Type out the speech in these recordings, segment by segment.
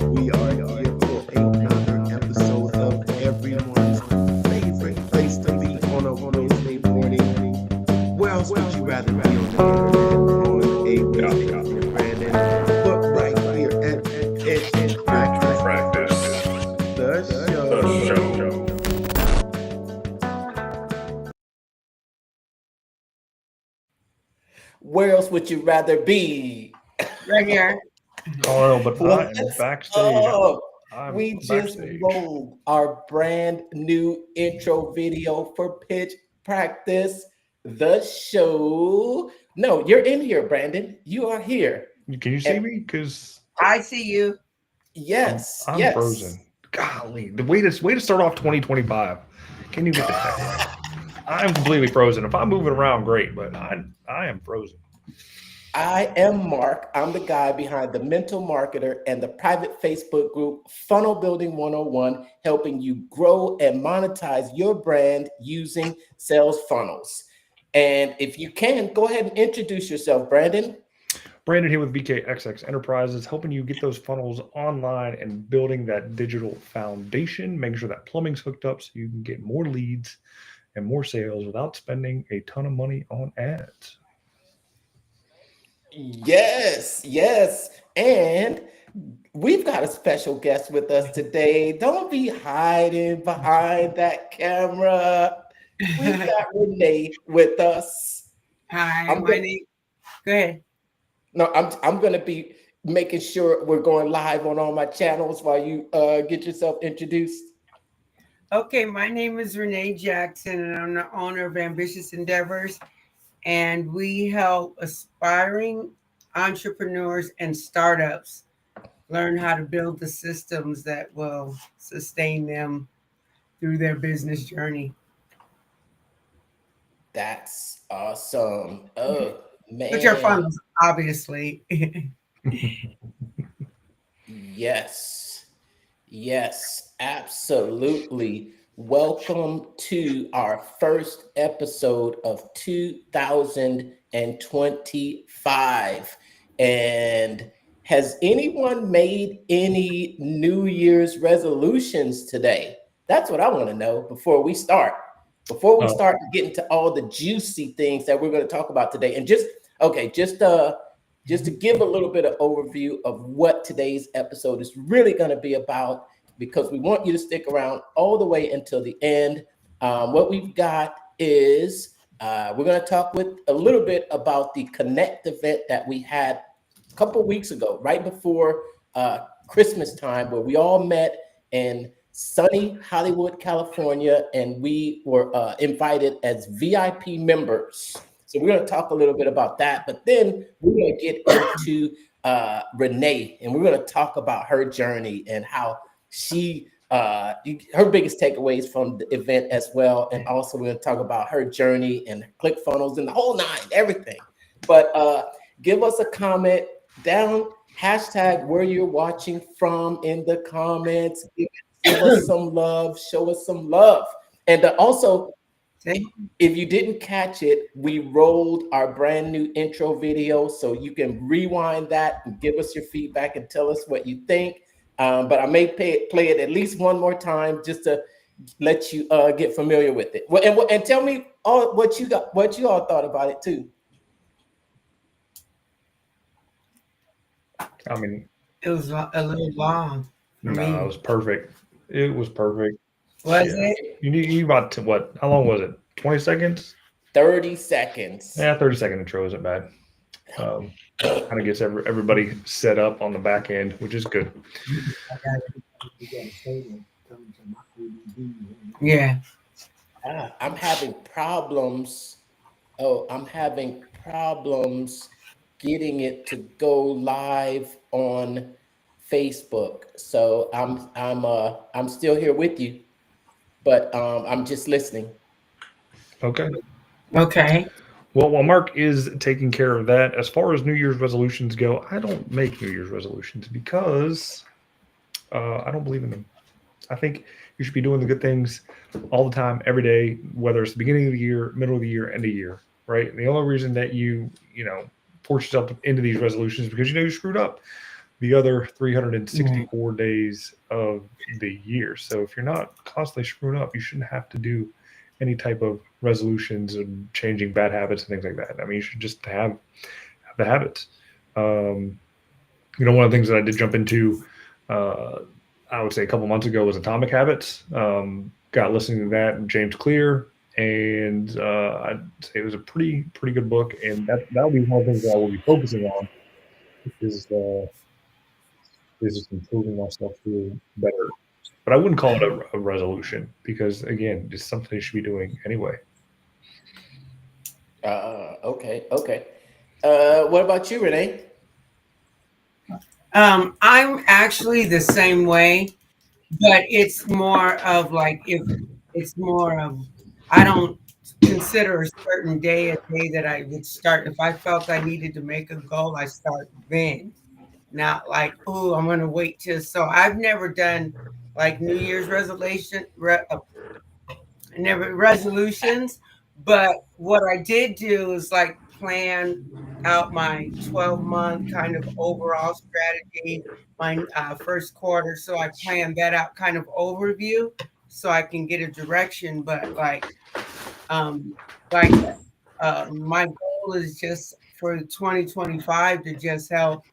We are here for another episode of everyone's favorite place to be on a Wednesday morning. Where else would you rather be on the internet on a Wednesday morning, Brandon? But right here at Practice, the show. Where else would you rather be? Right here. Oh, but I'm What's backstage. up? I'm We just backstage. rolled our brand new intro video for Pitch Practice, the show. No, you're in here, Brandon. You are here. Can you see And- me? Because I see you. Yes, I'm yes. frozen. Golly, the way to start off 2025. Can you get the heck right? I'm completely frozen. If I'm moving around, great, but I am frozen. I am Mark. I'm the guy behind the Mental Marketer and the private Facebook group Funnel Building 101, helping you grow and monetize your brand using sales funnels. And if you can, go ahead and introduce yourself, Brandon. Brandon here with VKXX Enterprises, helping you get those funnels online and building that digital foundation, making sure that plumbing's hooked up so you can get more leads and more sales without spending a ton of money on ads. Yes. And we've got a special guest with us today. Don't be hiding behind that camera. We've got Renee with us. Hi, I'm my gonna- name. Go ahead. No, I'm going to be making sure we're going live on all my channels while you get yourself introduced. Okay, my name is Renee Jackson, and I'm the owner of Ambitious Endeavors. And we help aspiring entrepreneurs and startups learn how to build the systems that will sustain them through their business journey. That's awesome. Oh, man. Which are funnels, obviously. Yes, absolutely. Welcome to our first episode of 2025. And has anyone made any New Year's resolutions today? That's what I want to know before we start. Before we start getting to all the juicy things that we're going to talk about today. And just to give a little bit of overview of what today's episode is really going to be about, because we want you to stick around all the way until the end. What we've got is we're going to talk with a little bit about the Connect event that we had a couple of weeks ago, right before Christmas time, where we all met in sunny Hollywood, California, and we were invited as VIP members. So we're going to talk a little bit about that, but then we're going to get into Renee, and we're going to talk about her journey and how she, her biggest takeaways from the event as well. And also we're going to talk about her journey and ClickFunnels and the whole nine, everything. But give us a comment down, hashtag where you're watching from in the comments. Give us some love, show us some love. And also, if you didn't catch it, we rolled our brand new intro video, so you can rewind that and give us your feedback and tell us what you think. But I may play it at least one more time just to let you get familiar with it. And tell me what you all thought about it too. I mean, It was a little long. no, it was perfect. It was perfect. Was it? You about to what? How long was it? 20 seconds? 30 seconds. Yeah, 30-second intro isn't bad. Kind of gets everybody set up on the back end, which is good. Yeah. I'm having problems. I'm having problems getting it to go live on Facebook. So I'm still here with you, but I'm just listening. Okay. Well, while Mark is taking care of that, as far as New Year's resolutions go, I don't make New Year's resolutions because I don't believe in them. I think you should be doing the good things all the time, every day, whether it's the beginning of the year, middle of the year, end of the year, right? And the only reason that you force yourself into these resolutions is because you screwed up the other 364 days of the year. So if you're not constantly screwing up, you shouldn't have to do any type of resolutions and changing bad habits and things like that. I mean, you should just have the habits. One of the things that I did jump into, I would say a couple months ago, was Atomic Habits. Got listening to that and James Clear, and I'd say it was a pretty good book, and that'll be one of the things that I will be focusing on is just improving myself through better. But I wouldn't call it a resolution because, again, it's something you should be doing anyway. Okay. What about you, Renee? I'm actually the same way, but it's more of like I don't consider a certain day a day that I would start. If I felt I needed to make a goal, I start then. Not like, oh, I'm gonna wait till. So I've never done like New Year's resolutions, but what I did do is like plan out my 12-month kind of overall strategy, my first quarter. So I planned that out kind of overview so I can get a direction. But my goal is just for 2025 to just help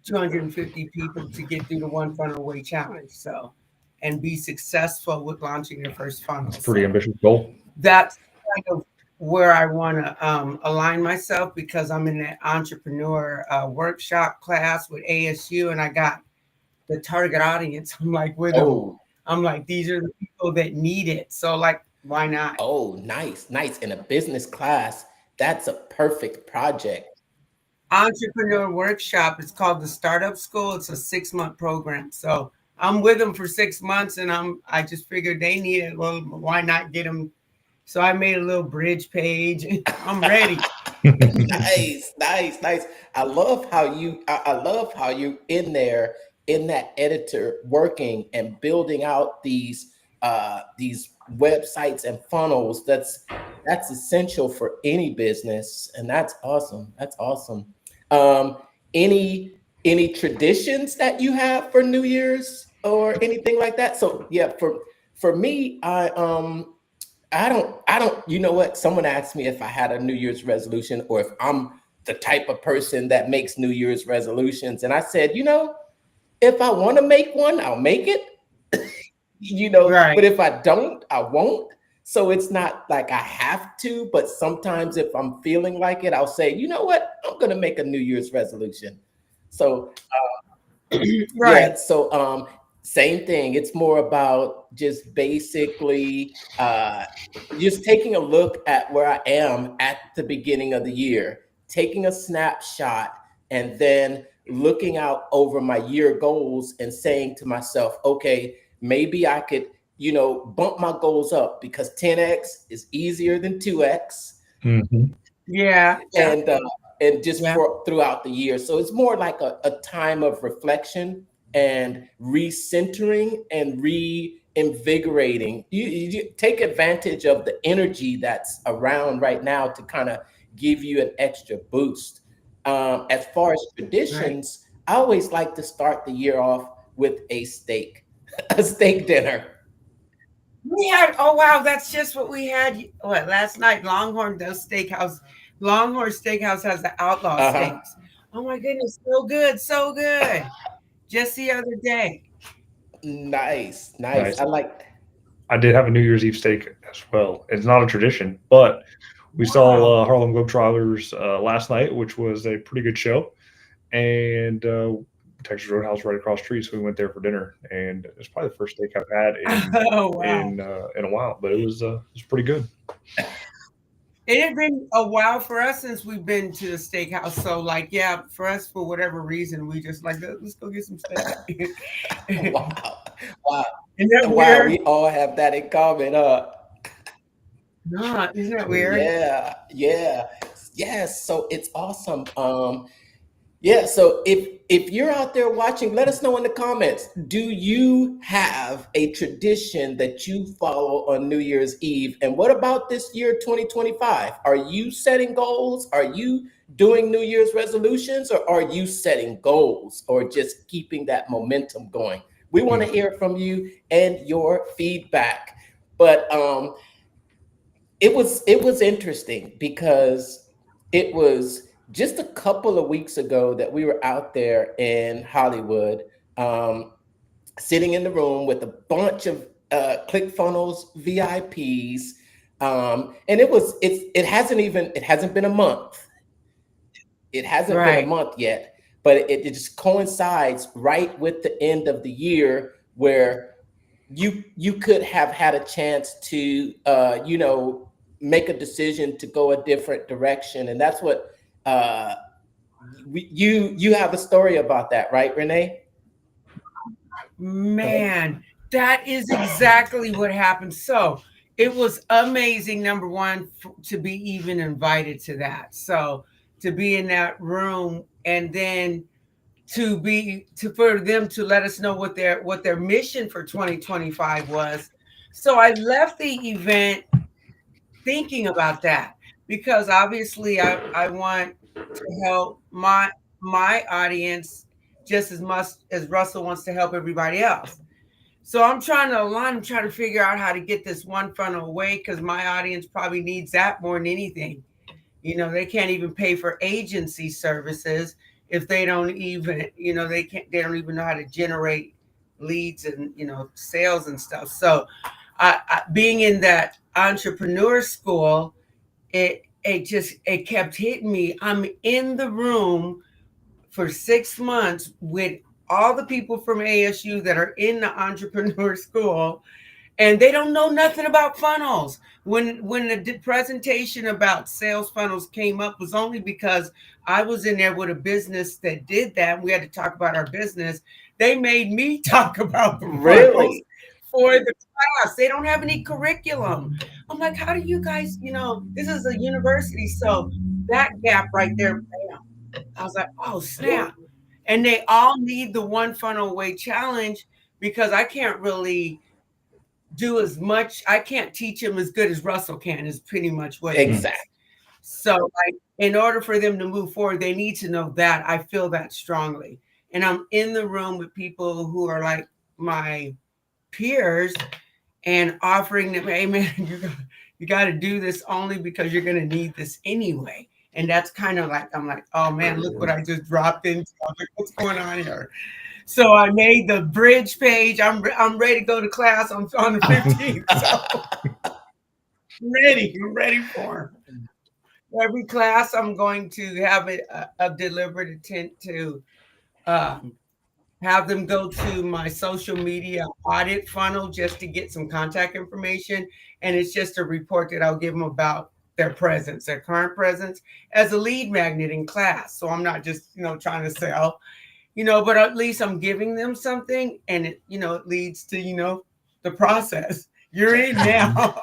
250 people to get through the One Funnel Away challenge. So, and be successful with launching their first funnel. It's a pretty ambitious goal. That's kind of where I want to align myself, because I'm in that entrepreneur workshop class with ASU, and I got the target audience. I'm like with them. I'm like, these are the people that need it. So like, why not? Oh, nice. In a business class, that's a perfect project. Entrepreneur workshop. It's called the Startup School. It's a 6-month program. So I'm with them for 6 months, and I just figured they need it. Well, why not get them? So I made a little bridge page. I'm ready. Nice. I love how you in there in that editor working and building out these websites and funnels. That's essential for any business, and that's awesome. Any traditions that you have for New Year's or anything like that? So yeah, for me, I don't, you know what? Someone asked me if I had a New Year's resolution or if I'm the type of person that makes New Year's resolutions. And I said, if I want to make one, I'll make it, Right. but if I don't, I won't. So it's not like I have to, but sometimes if I'm feeling like it, I'll say, you know what? I'm going to make a New Year's resolution. So, Right. yeah. So, same thing. It's more about just basically just taking a look at where I am at the beginning of the year, taking a snapshot, and then looking out over my year goals and saying to myself, okay, maybe I could, bump my goals up because 10x is easier than 2x. Mm-hmm. Yeah. And just throughout the year. So it's more like a time of reflection and recentering and reinvigorating. You take advantage of the energy that's around right now to kind of give you an extra boost. As far as traditions, I always like to start the year off with a steak dinner. We had, oh wow, that's just what we had last night. Longhorn Steakhouse has the outlaw steaks. Oh my goodness, so good. Just the other day. Nice. I did have a New Year's Eve steak as well. It's not a tradition, but we saw Harlem Globetrotters last night, which was a pretty good show. And Texas Roadhouse right across the street, so we went there for dinner. And it's probably the first steak I've had in a while, but it was pretty good. It had been a while for us since we've been to the steakhouse. So, like, yeah, for us, for whatever reason, we just like, let's go get some steak. Wow. Isn't that weird? We all have that in common, No, isn't that weird? Yeah. Yes. So it's awesome. Yeah. So if you're out there watching, let us know in the comments. Do you have a tradition that you follow on New Year's Eve? And what about this year, 2025? Are you setting goals? Are you doing New Year's resolutions, or are you setting goals or just keeping that momentum going? We want to hear from you and your feedback. But it was interesting because it was just a couple of weeks ago that we were out there in Hollywood, sitting in the room with a bunch of ClickFunnels VIPs, and it hasn't been a month. It hasn't been a Right. month yet, but it just coincides right with the end of the year where you could have had a chance to make a decision to go a different direction, and that's what uh, you have a story about that, right, Renee? Man, that is exactly what happened. So it was amazing, number one, to be even invited to that. So to be in that room, and then for them to let us know what their mission for 2025 was. So I left the event thinking about that, because obviously I want to help my audience just as much as Russell wants to help everybody else. So I'm trying to align, I'm trying to figure out how to get this one funnel away, because my audience probably needs that more than anything. They can't even pay for agency services if they don't even, they don't even know how to generate leads and, sales and stuff. So being in that entrepreneur school, it kept hitting me. I'm in the room for 6 months with all the people from ASU that are in the entrepreneur school, and they don't know nothing about funnels. When the presentation about sales funnels came up, was only because I was in there with a business that did that. We had to talk about our business. They made me talk about the funnels Really? for the class. They don't have any curriculum. I'm like, how do you guys, this is a university. So that gap right there, bam. I was like, oh, snap. And they all need the one funnel away challenge, because I can't really do as much. I can't teach them as good as Russell can, is pretty much what it is. Exactly. So like, in order for them to move forward, they need to know that. I feel that strongly. And I'm in the room with people who are like my peers, and offering them, hey man, you got to do this only because you're going to need this anyway. And that's kind of like, I'm like, oh man, look what I just dropped into. I'm like, what's going on here? So I made the bridge page. I'm ready to go to class on the 15th. So I'm ready for them. Every class, I'm going to have a deliberate intent to have them go to my social media audit funnel just to get some contact information. And it's just a report that I'll give them about their presence, their current presence, as a lead magnet in class. So I'm not just, trying to sell, but at least I'm giving them something, and it, it leads to, the process. You're in now.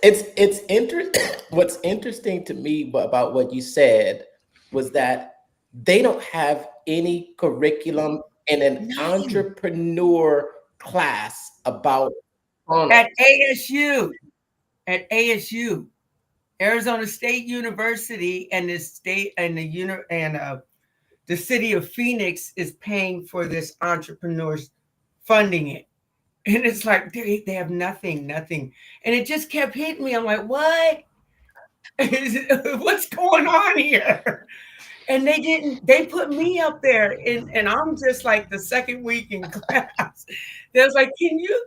It's interesting. What's interesting to me about what you said was that they don't have any curriculum in an entrepreneur class about at ASU, Arizona State University, and the state and the city of Phoenix is paying for this entrepreneurs funding it. And it's like, they have nothing. And it just kept hitting me. I'm like, what? What's going on here? And they put me up there, and I'm just like the second week in class. They was like,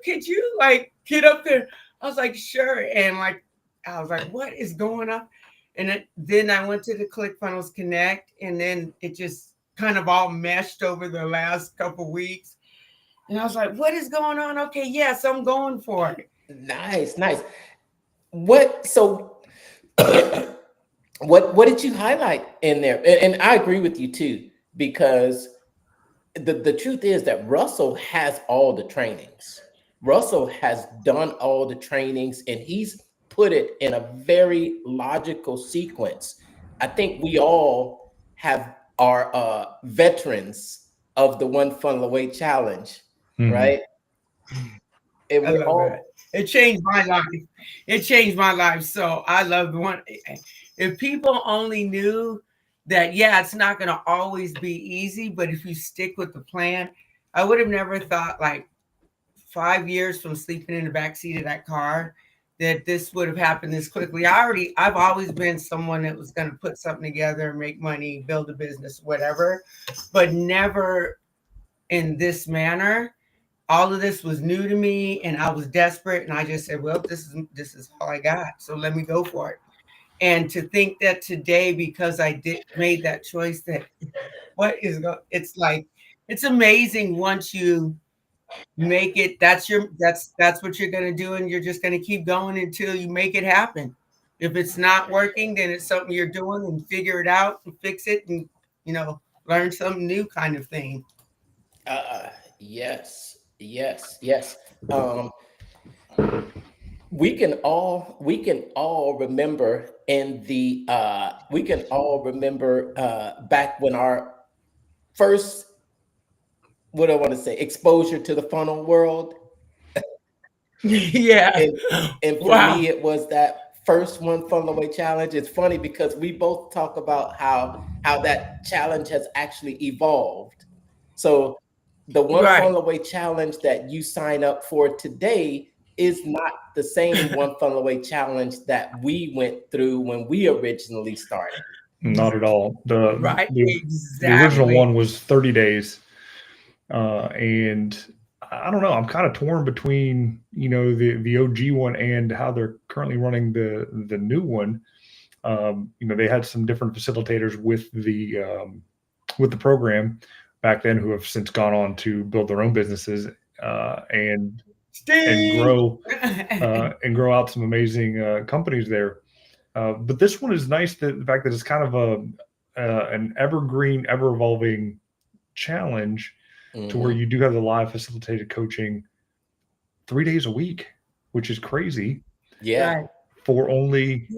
could you like get up there? I was like, sure. And like, I was like, what is going on? And then I went to the ClickFunnels Connect, and then it just kind of all meshed over the last couple weeks. And I was like, what is going on? Okay, yes, I'm going for it. Nice. What did you highlight in there? And I agree with you too, because the truth is that Russell has all the trainings. Russell has done all the trainings, and he's put it in a very logical sequence. I think we all have our veterans of the One Funnel Away Challenge, right? And I we're love all that. It changed my life. So I love the one. If people only knew that, yeah, it's not going to always be easy, but if you stick with the plan, I would have never thought like 5 years from sleeping in the backseat of that car that this would have happened this quickly. I've always been someone that was going to put something together, make money, build a business, whatever, but never in this manner. All of this was new to me and I was desperate and I just said, well, this is all I got. So let me go for it. And to think that today, because I did made that choice, that it's like, it's amazing once you make it, that's what you're going to do. And you're just going to keep going until you make it happen. If it's not working, then it's something you're doing and figure it out and fix it and, learn something new kind of thing. Yes, yes, yes. We can all remember back when our first, what do I want to say, exposure to the funnel world. Yeah. And for Wow. me, it was that first one funnel away challenge. It's funny because we both talk about how that challenge has actually evolved. So the one Right. funnel away challenge that you sign up for today is not the same one funnel away challenge that we went through when we originally started. Not at all. Right. The original Exactly. one was 30 days. And I don't know, I'm kind of torn between, the OG one and how they're currently running the new one. They had some different facilitators with the program back then who have since gone on to build their own businesses and grow out some amazing companies there. But this one is nice, the fact that it's kind of an evergreen, ever evolving challenge to where you do have the live facilitated coaching 3 days a week, which is crazy. Yeah. Right. For only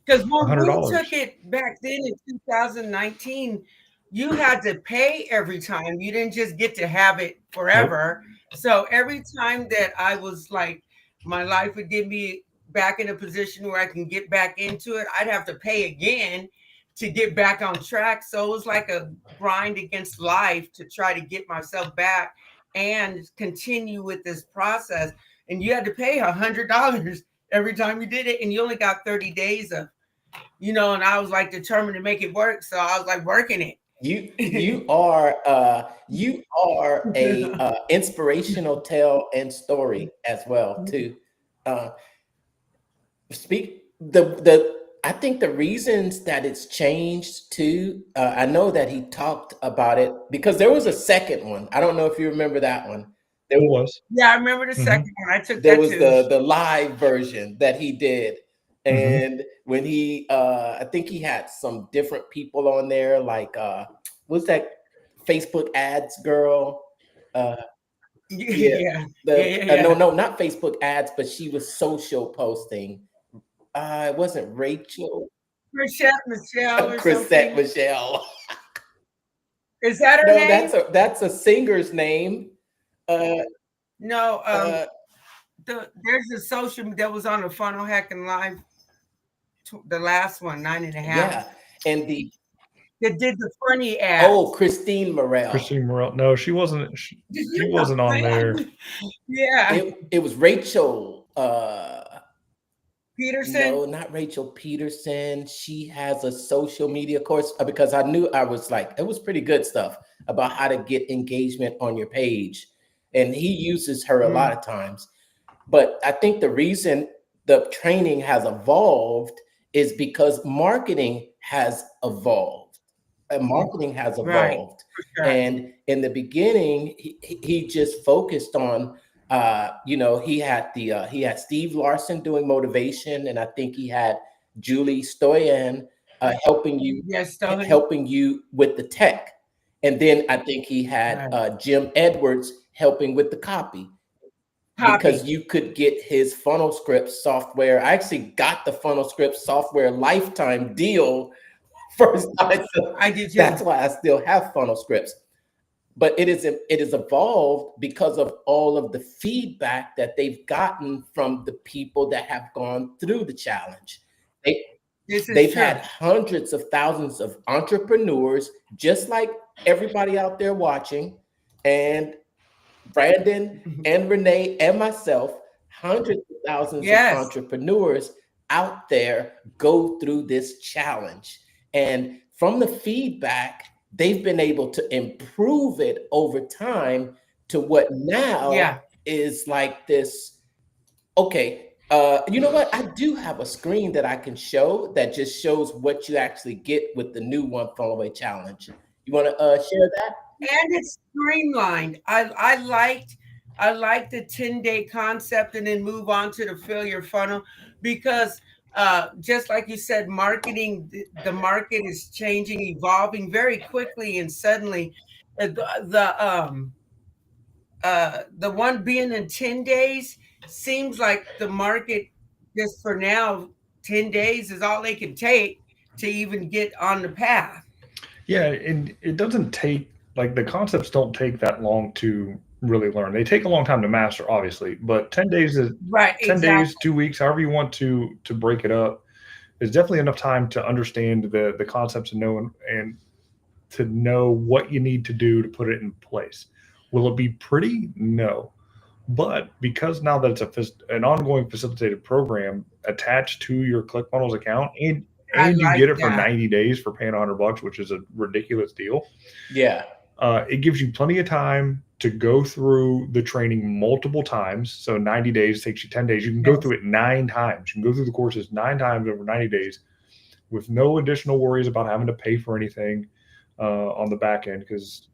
because when we $100. took it back then in 2019, you had to pay every time. You didn't just get to have it forever. Nope. So every time that I was like, my life would get me back in a position where I can get back into it, I'd have to pay again to get back on track. So it was like a grind against life to try to get myself back and continue with this process. And you had to pay $100 every time you did it, and you only got 30 days of, and I was like determined to make it work. So I was like working it. You are a inspirational tale and story as well too. I think the reasons that it's changed too. I know that he talked about it because there was a second one. I don't know if you remember that one. There was. Yeah, I remember the second one. I took there that was too. the live version that he did. And when he, I think he had some different people on there, like, what's that Facebook ads girl? No, not Facebook ads, but she was social posting. It wasn't Rachel. Chrisette Michelle. Is that her name? No, that's a singer's name. No, there's a social that was on the Funnel Hacking Live, the last one, 9.5. Yeah, and that did the funny ads. Oh, Christine Morel. No, she wasn't. She wasn't on there. Yeah, it was Rachel Peterson. No, not Rachel Peterson. She has a social media course because I knew I was like, it was pretty good stuff about how to get engagement on your page, and he uses her a lot of times. But I think the reason the training has evolved is because marketing has evolved. Right. Sure. And in the beginning, he just focused on, he had Steve Larson doing motivation, and I think he had Julie Stoyan helping you with the tech, and then I think he had Jim Edwards helping with the copy. Because you could get his funnel script software. I actually got the funnel script software lifetime deal first time. So I did too. That's why I still have funnel scripts. But it is evolved because of all of the feedback that they've gotten from the people that have gone through the challenge. This is They've true. had hundreds of thousands of entrepreneurs, just like everybody out there watching, and Brandon and Renee and myself, hundreds of thousands of Yes. entrepreneurs out there go through this challenge. And from the feedback, they've been able to improve it over time to what now is like this. Okay, you know what? I do have a screen that I can show that just shows what you actually get with the new One Funnel Away challenge. You want to share that? And it's streamlined. I liked the 10-day concept and then move on to the fill your funnel, because just like you said, marketing, the market is changing, evolving very quickly, and suddenly the one being in 10 days seems like the market, just for now, 10 days is all they can take to even get on the path. Yeah, and it doesn't take, like, the concepts don't take that long to really learn. They take a long time to master, obviously, but 10 days is right. 10 days, 2 weeks, however you want to break it up, is definitely enough time to understand the concepts and to know what you need to do to put it in place. Will it be pretty? No. But because now that it's an ongoing facilitated program attached to your ClickFunnels account, and you get it for 90 days for paying $100, which is a ridiculous deal. Yeah. It gives you plenty of time to go through the training multiple times. So 90 days takes you 10 days. You can go through it 9 times. You can go through the courses 9 times over 90 days with no additional worries about having to pay for anything on the back end, because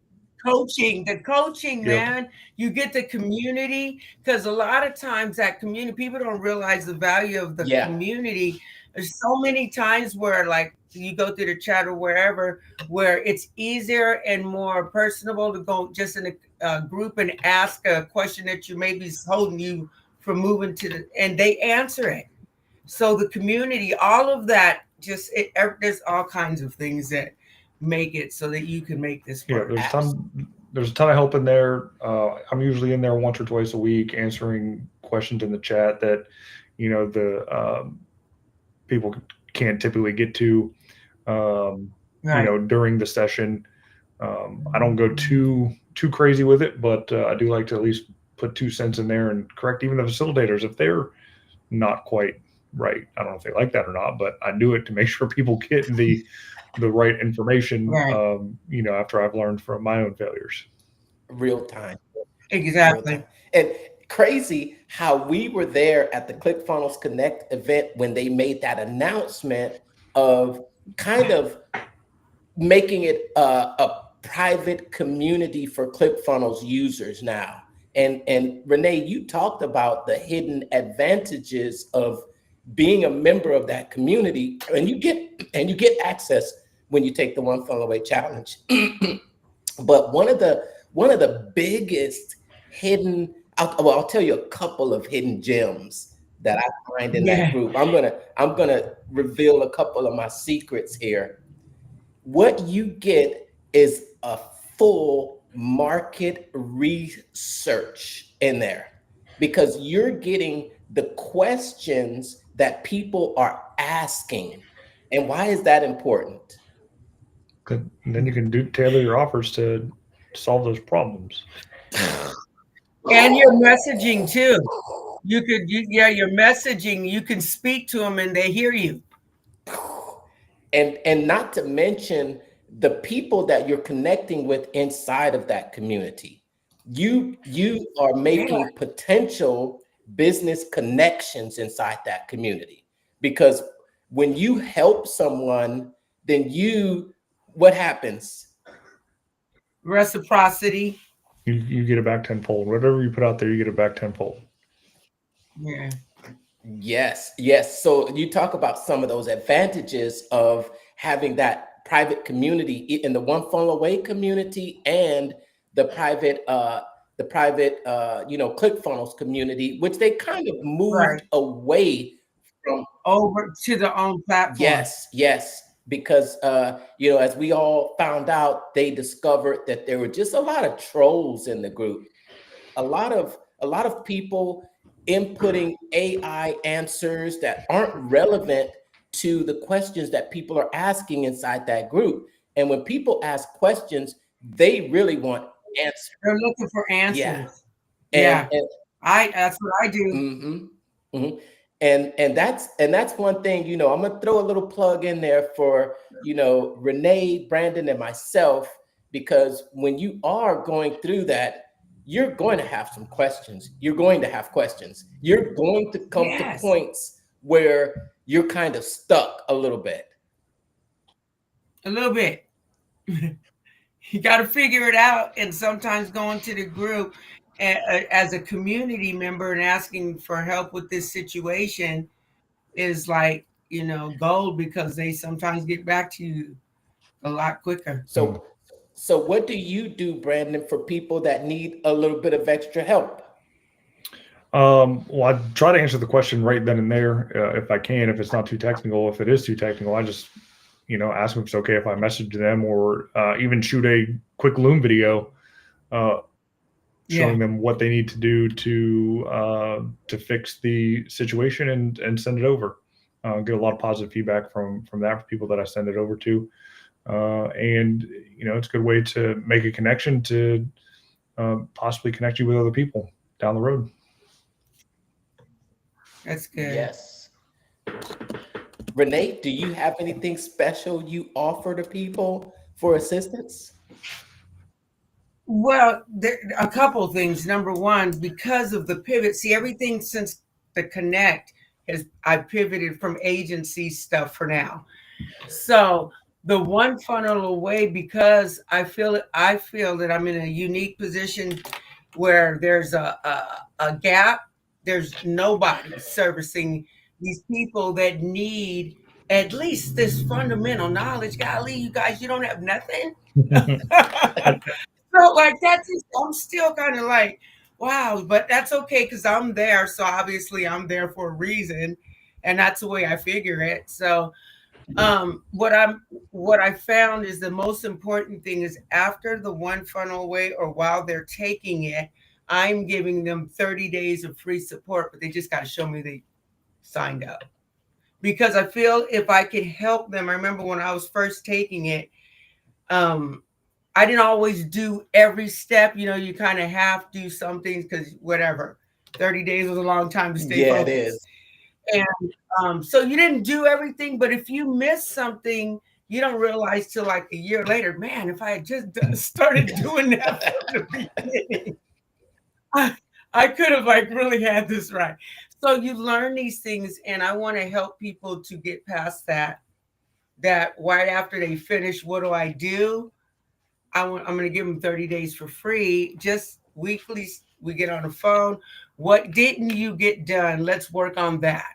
the coaching, man, you get the community, because a lot of times that community, people don't realize the value of the community. There's so many times where, like, you go through the chat or wherever, where it's easier and more personable to go just in a group and ask a question that you maybe is holding you from moving and they answer it. So the community, all of that, there's all kinds of things that make it so that you can make this work. Yeah, there's a ton of help in there. I'm usually in there once or twice a week answering questions in the chat that the people can't typically get to during the session. I don't go too crazy with it, but I do like to at least put 2 cents in there and correct even the facilitators if they're not quite right. I don't know if they like that or not, but I do it to make sure people get the right information, after I've learned from my own failures. Real time. Exactly. Real time. And crazy how we were there at the ClickFunnels Connect event when they made that announcement of kind of making it a private community for ClickFunnels users now. And Renee, you talked about the hidden advantages of being a member of that community, and you get access when you take the One Funnel Away challenge. But one of the biggest hidden, I'll tell you a couple of hidden gems that I find in that group. I'm gonna reveal a couple of my secrets here. What you get is a full market research in there, because you're getting the questions that people are asking. And why is that important? And then you can tailor your offers to solve those problems. And your messaging too. Your messaging, you can speak to them and they hear you. And not to mention the people that you're connecting with inside of that community. You are making potential business connections inside that community, because when you help someone, then what happens? Reciprocity. You get it back tenfold. Whatever you put out there, you get it back tenfold. Yeah. Yes. So you talk about some of those advantages of having that private community in the One Funnel Away community and the private ClickFunnels community, which they kind of moved away from, over to their own platform. Yes. Because as we all found out, they discovered that there were just a lot of trolls in the group. A lot of people inputting AI answers that aren't relevant to the questions that people are asking inside that group. And when people ask questions, they really want answers. They're looking for answers. And, Yeah. and That's what I do. Mm-hmm, mm-hmm. And that's one thing, you know, I'm gonna throw a little plug in there for, you know, Renee, Brandon, and myself, because when you are going through that, you're going to have some questions. You're going to have questions. You're going to come to points where you're kind of stuck a little bit. A little bit. You got to figure it out. And sometimes going to the group as a community member and asking for help with this situation is like, you know, gold, because they sometimes get back to you a lot quicker. So what do you do, Brandon, for people that need a little bit of extra help? Well, I try to answer the question right then and there, if I can. If it's not too technical, if it is too technical, I just, you know, ask them if it's okay if I message them, or even shoot a quick Loom video showing them what they need to do to fix the situation, and send it over. Get a lot of positive feedback from that for people that I send it over to. And, you know, it's a good way to make a connection to possibly connect you with other people down the road. That's good. Yes. Renee, do you have anything special you offer to people for assistance? Well, a couple of things. Number one, because of the pivot, see, everything since the Connect I pivoted from agency stuff for now. So the one funnel away, because I feel that I'm in a unique position where there's a gap. There's nobody servicing these people that need at least this fundamental knowledge. Golly, you guys, you don't have nothing. So like that's just, I'm still kind of like, wow, but that's okay because I'm there. So obviously I'm there for a reason, and that's the way I figure it. So what I found is the most important thing is after the one funnel away, or while they're taking it, I'm giving them 30 days of free support, but they just got to show me they signed up. Because I feel if I could help them, I remember when I was first taking it, I didn't always do every step. You know, you kind of have to do some things because whatever, 30 days was a long time to stay focused. It is. And so you didn't do everything, but if you miss something, you don't realize till like a year later, man, if I had just started doing that from the beginning, I could have like really had this right. So you learn these things, and I want to help people to get past that right after they finish, what do I do? I'm going to give them 30 days for free, just weekly. We get on the phone. What didn't you get done? Let's work on that.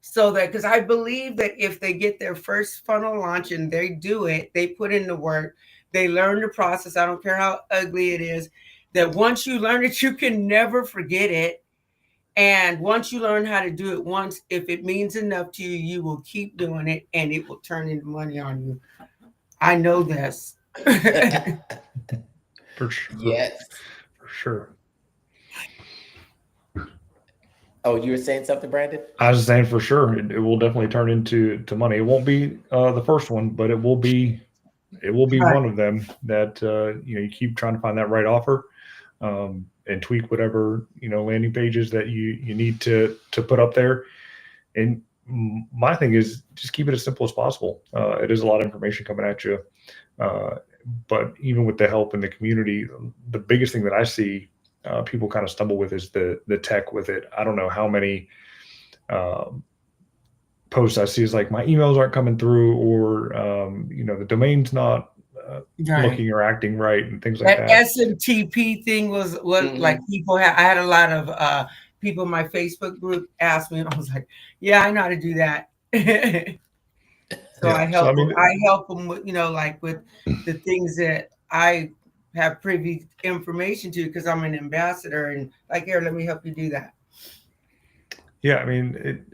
So that, because I believe that if they get their first funnel launch and they do it, they put in the work, they learn the process. I don't care how ugly it is, that once you learn it, you can never forget it. And once you learn how to do it once, if it means enough to you, you will keep doing it, and it will turn into money on you. I know this. For sure. Yes. For sure. Oh, you were saying something, Brandon? I was saying for sure it will definitely turn into money. It won't be the first one, but it will be one of them that you know, you keep trying to find that right offer, and tweak whatever, you know, landing pages that you need to put up there. And my thing is just keep it as simple as possible. It is a lot of information coming at you, but even with the help in the community, the biggest thing that I see people kind of stumble with is the tech with it. I don't know how many posts I see is like, my emails aren't coming through, or you know, the domain's not looking or acting right, and things like that. SMTP thing was what like people had. I had a lot of people in my Facebook group ask me, and I was like, yeah, I know how to do that. So yeah, I help them with, you know, like with the things that I have privy information to, because I'm an ambassador, and like, here, let me help you do that. Yeah, I mean,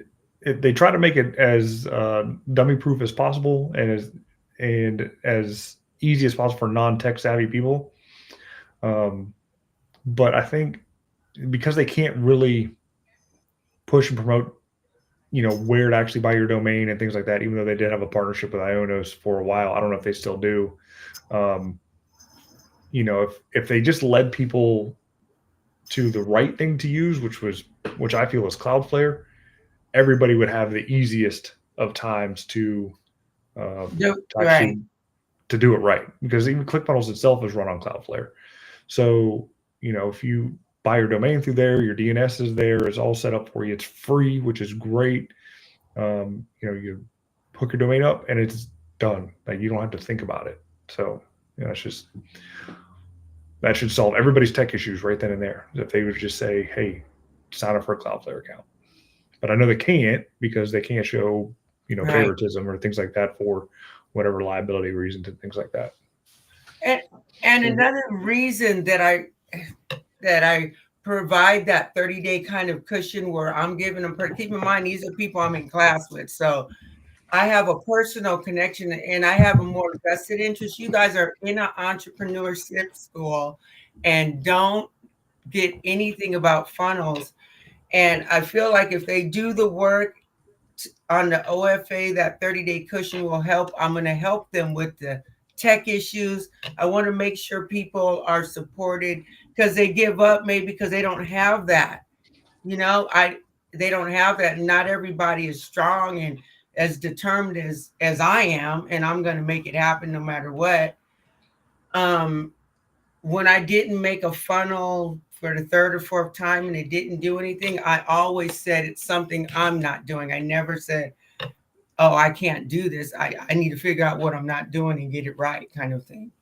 they try to make it as dummy proof as possible, and as easy as possible for non-tech savvy people. But I think because they can't really push and promote where to actually buy your domain and things like that, even though they did have a partnership with Ionos for a while. I don't know if they still do. If they just led people to the right thing to use, which I feel was Cloudflare, everybody would have the easiest of times to actually to do it right, because even ClickFunnels itself is run on Cloudflare. So, if you buy your domain through there, your DNS is there, it's all set up for you. It's free, which is great. You hook your domain up and it's done. Like, you don't have to think about it. So, that should solve everybody's tech issues right then and there. If they would just say, hey, sign up for a Cloudflare account. But I know they can't, because they can't show, favoritism or things like that for whatever liability reasons and things like that. And another reason that I provide that 30-day kind of cushion where I'm giving them, keep in mind, these are people I'm in class with. So I have a personal connection and I have a more vested interest. You guys are in an entrepreneurship school and don't get anything about funnels. And I feel like if they do the work on the OFA, that 30-day cushion will help. I'm going to help them with the tech issues. I want to make sure people are supported, because they give up maybe because they don't have that. They don't have that. Not everybody is strong and as determined as I am, and I'm going to make it happen no matter what. When I didn't make a funnel for the third or fourth time and it didn't do anything, I always said it's something I'm not doing. I never said, oh, I can't do this. I need to figure out what I'm not doing and get it right, kind of thing.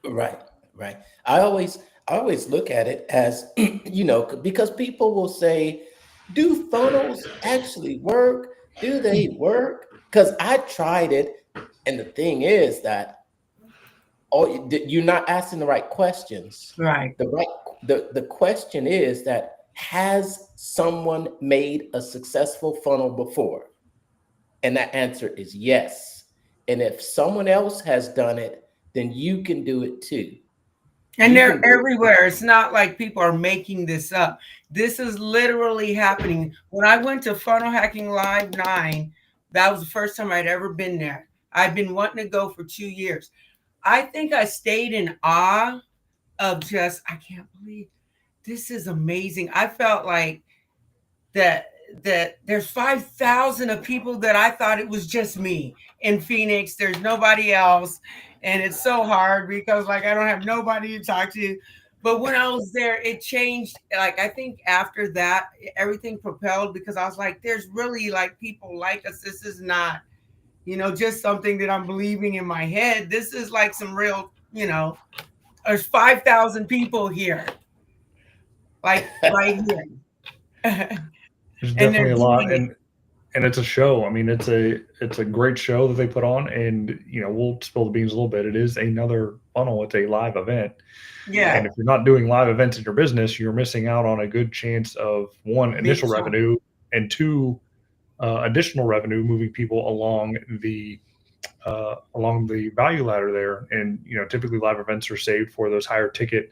Right. I always look at it as, because people will say, do funnels actually work? Do they work? Because I tried it. And the thing is that you're not asking the right questions. Right. The question is that, has someone made a successful funnel before? And that answer is yes. And if someone else has done it, then you can do it too. And they're everywhere. It's not like people are making this up. This is literally happening. When I went to Funnel Hacking Live 9, that was the first time I'd ever been there. I've been wanting to go for 2 years. I think I stayed in awe of just, I can't believe this is amazing. I felt like that there's 5,000 of people that I thought it was just me in Phoenix. There's nobody else. And it's so hard because I don't have nobody to talk to. But when I was there, it changed. I think after that, everything propelled, because I was like, there's really people like us. This is not, just something that I'm believing in my head. This is some real, there's 5,000 people here. Right here. There's definitely a lot. And it's a show. I mean, it's a great show that they put on, and we'll spill the beans a little bit. It is another funnel. It's a live event. Yeah. And if you're not doing live events in your business, you're missing out on a good chance of, one, initial revenue, and two, additional revenue, moving people along the value ladder there. And typically live events are saved for those higher ticket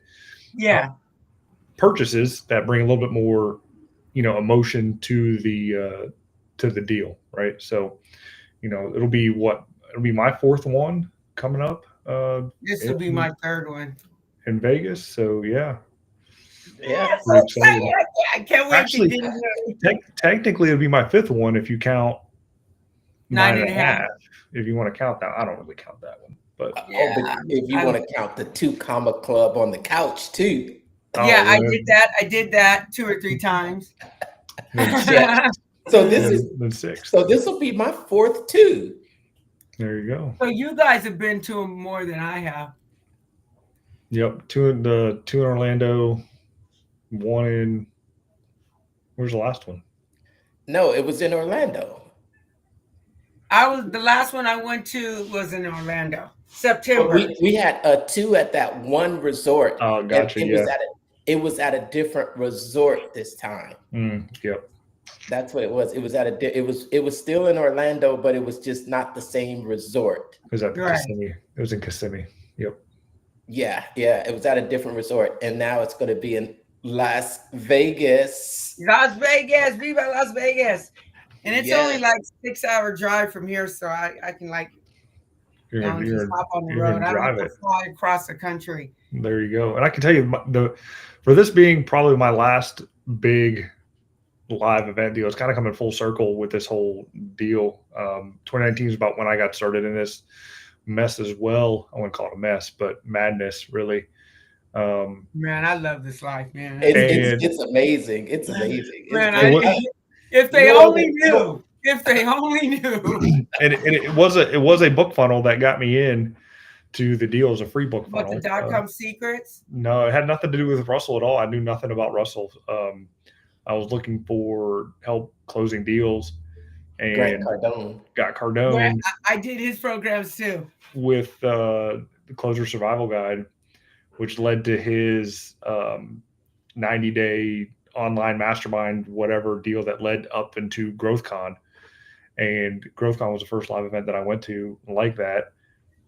purchases that bring a little bit more emotion to the deal, right? So it'll be my fourth one coming up. This will be my third one in Vegas. So yeah. I can't wait. Actually, technically it'll be my fifth one if you count 9.5. If you want to count that, I don't really count that one, but but if you want to count the 2 comma club on the couch too. I did that 2 or 3 times. So this is 6. So this will be my fourth too. There you go. So you guys have been to them more than I have. Yep, 2 in Orlando, 1 in. Where's the last one? No, it was in Orlando. The last one I went to was in Orlando, September. We had 2 at that one resort. Oh, gotcha. It was at a different resort this time. Yep. That's what it was. It was it was still in Orlando, but it was just not the same resort. It was at Kissimmee. It was in Kissimmee. Yep. Yeah. It was at a different resort, and now it's going to be in Las Vegas. Las Vegas, viva Las Vegas! And it's only Yes. like 6-hour drive from here, so I can like just hop on the you're road. gonna I don't drive have it. to fly across the country. There you go. And I can tell you, for this being probably my last big live event deal, it's kind of coming full circle with this whole deal. 2019 is about when I got started in this mess as well. I wouldn't call it a mess, but madness, really. Man, I love this life, man. It's amazing. It's amazing. It's Man, great. if they only knew. If they only knew. And it was a book funnel that got me in to the deal as a free book funnel. What, the .com secrets? No, it had nothing to do with Russell at all. I knew nothing about Russell. I was looking for help closing deals, and got Cardone. Yeah, I did his programs too. With the Closer Survival Guide, which led to his 90-day online mastermind, whatever deal that led up into GrowthCon. And GrowthCon was the first live event that I went to like that.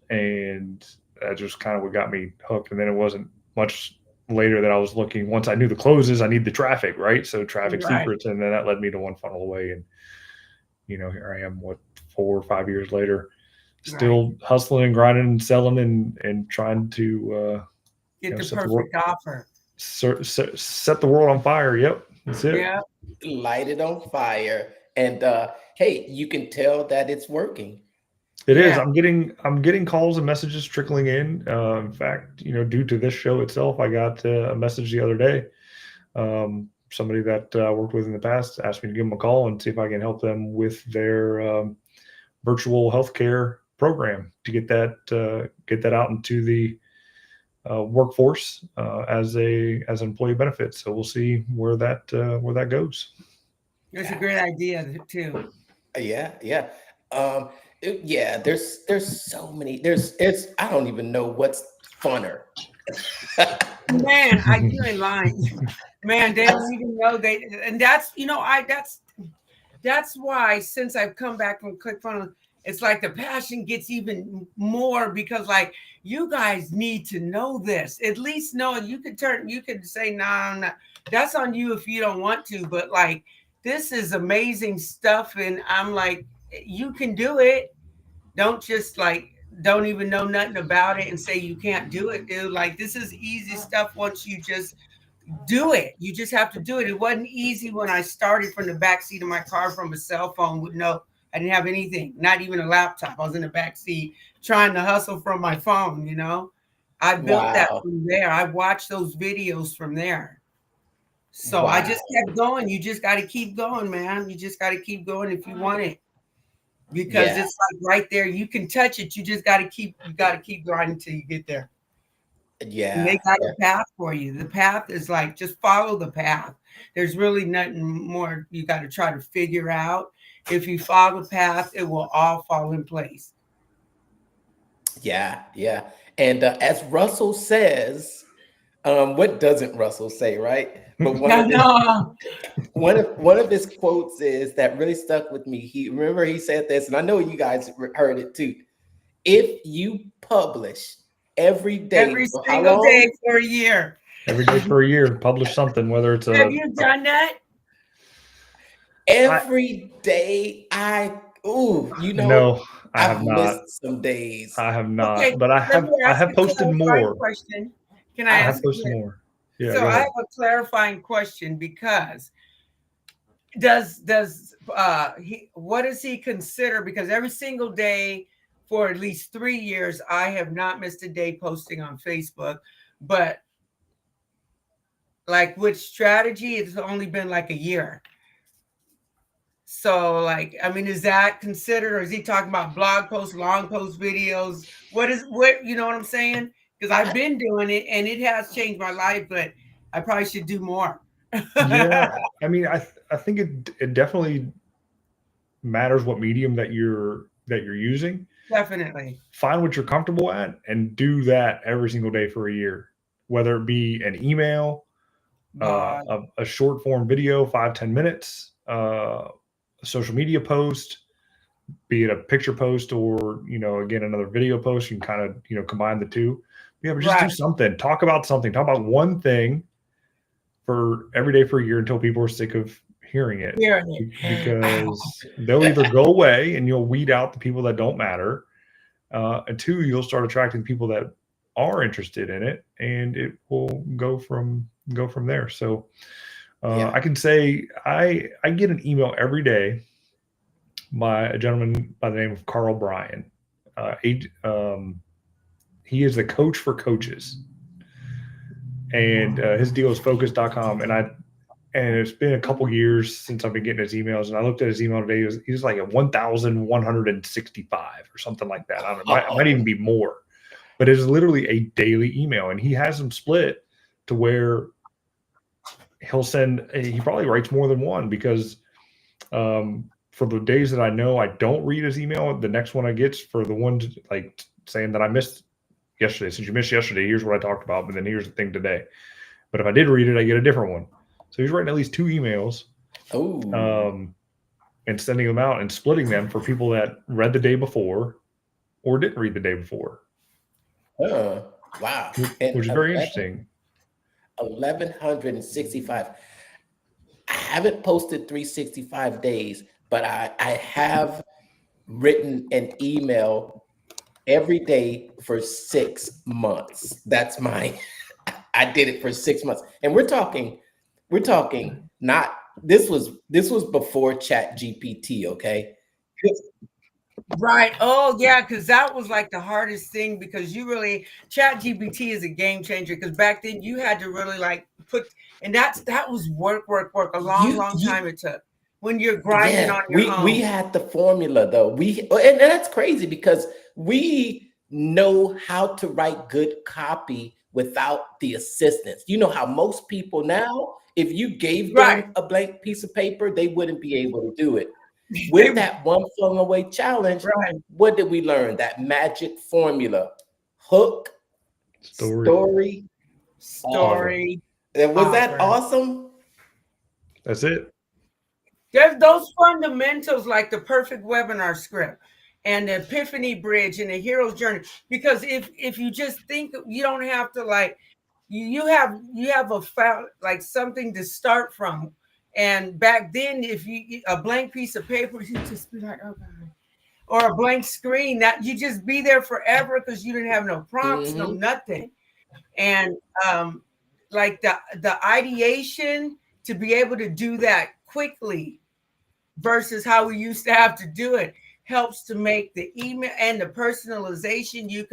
And that just kind of what got me hooked. And then it wasn't much later that I was looking, once I knew the closes, I need the traffic, right? So traffic secrets. And then that led me to One Funnel Away. And, here I am, 4 or 5 years later, still hustling and grinding and selling and trying to get the perfect offer. Set the world on fire. Yep. That's it. Yeah. Light it on fire. And hey, you can tell that it's working. It is. I'm getting calls and messages trickling in. In fact, due to this show itself, I got a message the other day. Somebody that I worked with in the past asked me to give them a call and see if I can help them with their virtual healthcare program to get that out into the workforce as an employee benefit. So we'll see where that goes. It's a great idea too. Yeah. There's so many. I don't even know what's funner. Man, you ain't lying. Man, they don't even know and that's that's why since I've come back from ClickFunnels, it's like the passion gets even more because like you guys need to know this. At least know it. You could say, nah, that's on you if you don't want to, but like this is amazing stuff. And I'm like, you can do it. Don't just don't even know nothing about it and say you can't do it, dude. Like this is easy stuff once you just do it. You just have to do it. It wasn't easy when I started from the back seat of my car from a cell phone with I didn't have anything, not even a laptop. I was in the back seat trying to hustle from my phone, I built that from there. I watched those videos from there. So I just kept going. You just got to keep going, man. You just got to keep going if you want it. Because it's like right there. You can touch it. You just got to keep grinding until you get there. Yeah. And they got a path for you. The path is like, just follow the path. There's really nothing more you got to try to figure out. If you follow the path, it will all fall in place. Yeah. And as Russell says, what doesn't Russell say, right? But one of his quotes is that really stuck with me. He said this, and I know you guys heard it too. If you publish every single day for a year. Every day for a year, publish something, whether it's Have you done that? Every day no, I have not. Missed some days. I have not, okay, but I have posted more. Question. Can I ask? I have posted more. Yeah. So I have a clarifying question because what does he consider? Because every single day for at least 3 years, I have not missed a day posting on Facebook, but like with strategy, it's only been like a year. So is that considered, or is he talking about blog posts, long post videos? What you know what I'm saying? Because I've been doing it and it has changed my life, but I probably should do more. Yeah. I think it definitely matters what medium that you're using. Definitely. Find what you're comfortable at and do that every single day for a year, whether it be an email, a short form video, 5-10 minutes, a social media post, be it a picture post or, again, another video post. You can kind of, combine the two. Yeah, but just do something. Talk about something. Talk about one thing for every day for a year until people are sick of hearing it because Ow. they'll either go away and you'll weed out the people that don't matter, and two, you'll start attracting people that are interested in it, and it will go from there. So I can say I get an email every day by a gentleman by the name of Carl Bryan. He is the coach for coaches, and his deal is focus.com. And it's been a couple years since I've been getting his emails, and I looked at his email today. He was like at 1,165 or something like that. I don't know. It might even be more, but it's literally a daily email, and he has them split to where he'll send. He probably writes more than one because for the days that I know I don't read his email, the next one I get's for the ones like saying that I missed yesterday. Since you missed yesterday, here's what I talked about, but then here's the thing today. But if I did read it, I get a different one. So he's writing at least 2 emails, and sending them out and splitting them for people that read the day before or didn't read the day before. Wow. Which is very interesting. 1,165. I haven't posted 365 days, but I have written an email every day for 6 months. That's I did it for 6 months. And we're talking not, this was before ChatGPT, okay? Right. Oh, yeah, because that was like the hardest thing, because ChatGPT is a game changer, because back then you had to really like and that was work, a long time it took when you're grinding on your own. We had the formula though. And that's crazy because we know how to write good copy without the assistance. You know how most people now, if you gave them a blank piece of paper, they wouldn't be able to do it. With that one flung away challenge, what did we learn? That magic formula: hook, story. Was that awesome? That's it. There's those fundamentals like the perfect webinar script and the epiphany bridge and the hero's journey. Because if you just think, you don't have to like, you have like something to start from. And back then, if you a blank piece of paper, you just be like, oh God. Or a blank screen, that you just be there forever because you didn't have no prompts, no nothing. And like the ideation to be able to do that quickly versus how we used to have to do it helps to make the email and the personalization. You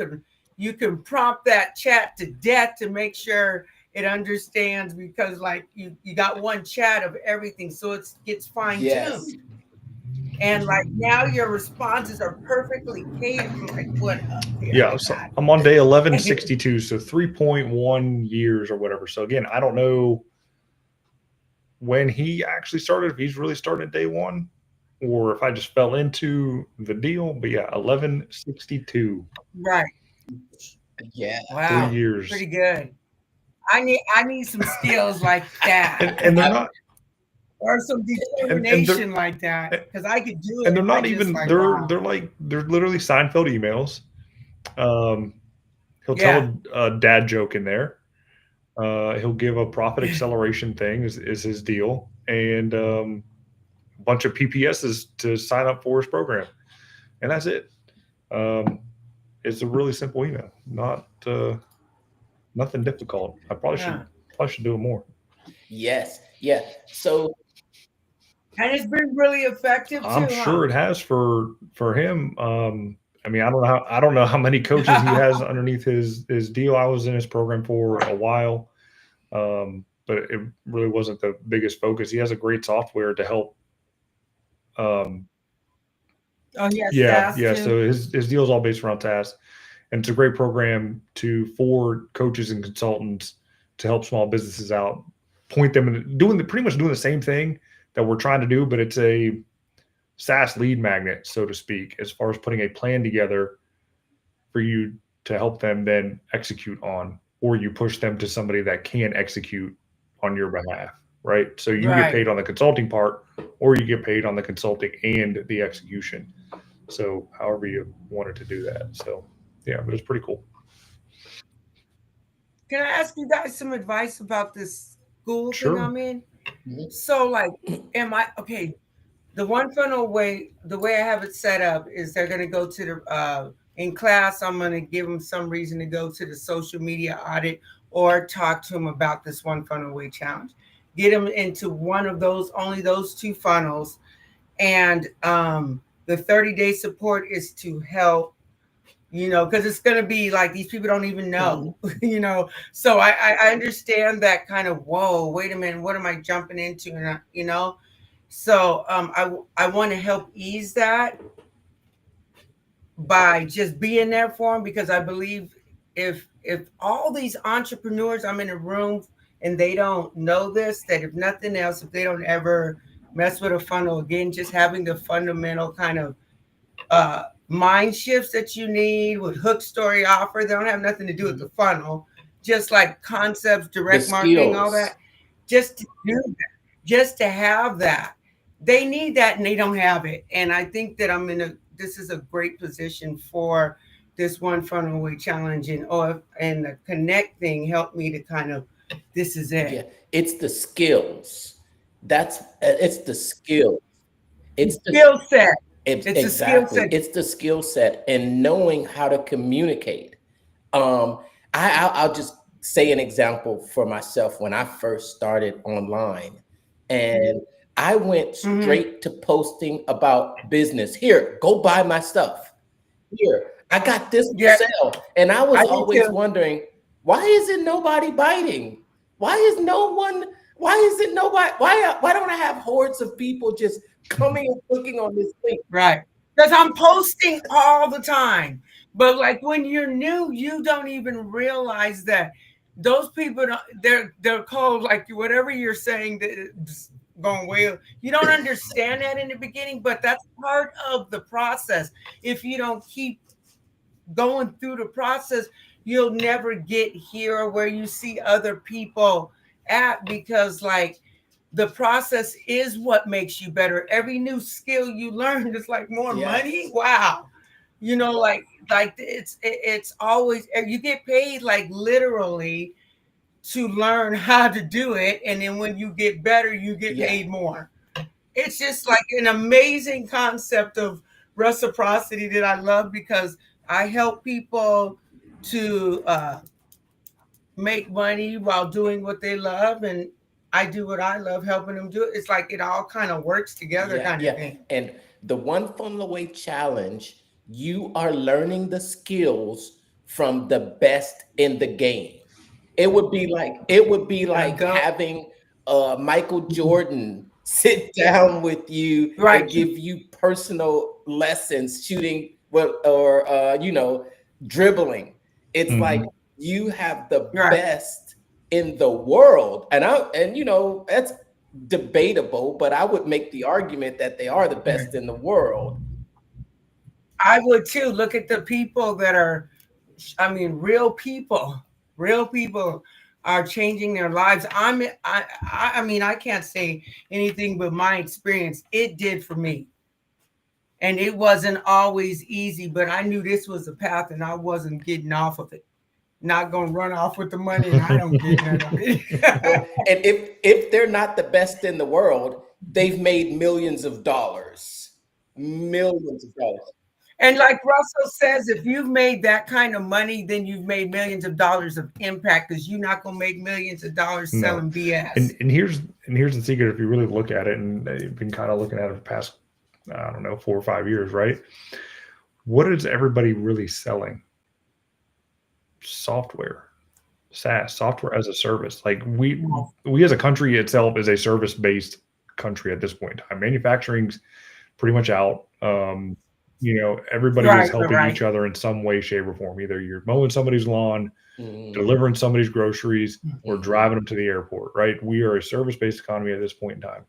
can prompt that chat to death to make sure it understands, because like you got one chat of everything, so it gets fine-tuned. Yes. And like now your responses are perfectly catered. Like, what up here? Yeah, so I'm on day 1162, so 3.1 years or whatever. So again, I don't know when he actually started, if he's really started day one, or if I just fell into the deal. But yeah, 1162. Right. Yeah. Wow. 3 years. Pretty good. I need some skills like that. And they're not, or some determination like that, because I could do it. And they're not even like, they're literally Seinfeld emails. He'll tell a dad joke in there. He'll give a profit acceleration thing is his deal, and a bunch of PPSs to sign up for his program, and that's it. It's a really simple email, not nothing difficult. I probably should do it more. Yes. Yeah. So. And it's been really effective too. I'm sure it has for him. I mean, I don't know how many coaches he has underneath his deal. I was in his program for a while, but it really wasn't the biggest focus. He has a great software to help. So his deal is all based around tasks, and it's a great program for coaches and consultants to help small businesses out, point them in pretty much doing the same thing that we're trying to do, but it's a SaaS lead magnet, so to speak, as far as putting a plan together for you to help them then execute on, or you push them to somebody that can execute on your behalf, right? So you get paid on the consulting part, or you get paid on the consulting and the execution. So however you wanted to do that. So yeah, but it's pretty cool. Can I ask you guys some advice about this school thing I'm in? Mhm. So like, am I okay? The one funnel way, the way I have it set up is they're going to go to the in class. I'm going to give them some reason to go to the social media audit or talk to them about this one funnel way challenge. Get them into one of those, only those two funnels, and the 30-day support is to help. Because it's going to be like these people don't even know, So I understand that kind of, whoa, wait a minute, what am I jumping into? And so I want to help ease that by just being there for them, because I believe if all these entrepreneurs, I'm in a room and they don't know this, that if nothing else, if they don't ever mess with a funnel again, just having the fundamental kind of mind shifts that you need with hook, story, offer, they don't have nothing to do with the funnel, just like concepts, The direct marketing, all skills. that, just to do that, just to have that. They need that and they don't have it. And I think that this is a great position for this one funnel away challenge, and the connect thing helped me to kind of, this is it. Yeah, it's the skills. It's the skill. It's the Skill set. It's a skill exactly. set. It's the skill set and knowing how to communicate. Um, I'll just say an example for myself when I first started online, and I went straight to posting about business. Here, go buy my stuff. Here, I got this for Yeah, sale, and I was I do always too. wondering, why isn't nobody biting? Why is no one? Why isn't nobody? Why don't I have hordes of people just coming and clicking on this link? Right. Because I'm posting all the time. But like when you're new, you don't even realize that those people they're called like whatever you're saying that it's going well. You don't understand that in the beginning, but that's part of the process. If you don't keep going through the process, you'll never get here where you see other people at, because like the process is what makes you better. Every new skill you learn is like more money. Yes. Wow. Like it's always, you get paid like literally to learn how to do it, and then when you get better you get Yeah. paid more. It's just like an amazing concept of reciprocity that I love, because I help people to make money while doing what they love, and I do what I love helping them do it. It's like it all kind of works together, Yeah, kind of yeah. thing. And the one funnel away challenge, you are learning the skills from the best in the game. There you It would be like go. having Michael Jordan sit down with you Right. and give you personal lessons shooting, well, or dribbling. It's like Mhm. you have the Right. best in the world, and that's debatable, but I would make the argument that they are the best in the world. I would too. Look at the people that are, I mean, real people are changing their lives. I mean, I can't say anything but my experience. It did for me. And it wasn't always easy, but I knew this was a path and I wasn't getting off of it. Not gonna run off with the money, and I don't get none of it. No, and if they're not the best in the world, they've made millions of dollars. Millions of dollars. And like Russell says, if you've made that kind of money, then you've made millions of dollars of impact, because you're not gonna make millions of dollars No. selling BS. And here's the secret. If you really look at it, and you've been kind of looking at it for the past, I don't know, 4 or 5 years, right? What is everybody really selling? Software, SaaS, software as a service. Like we as a country itself is a service-based country at this point in time. Manufacturing's pretty much out. Everybody is helping each other in some way, shape, or form. Either you're mowing somebody's lawn, delivering somebody's groceries, or driving them to the airport, right? We are a service-based economy at this point in time.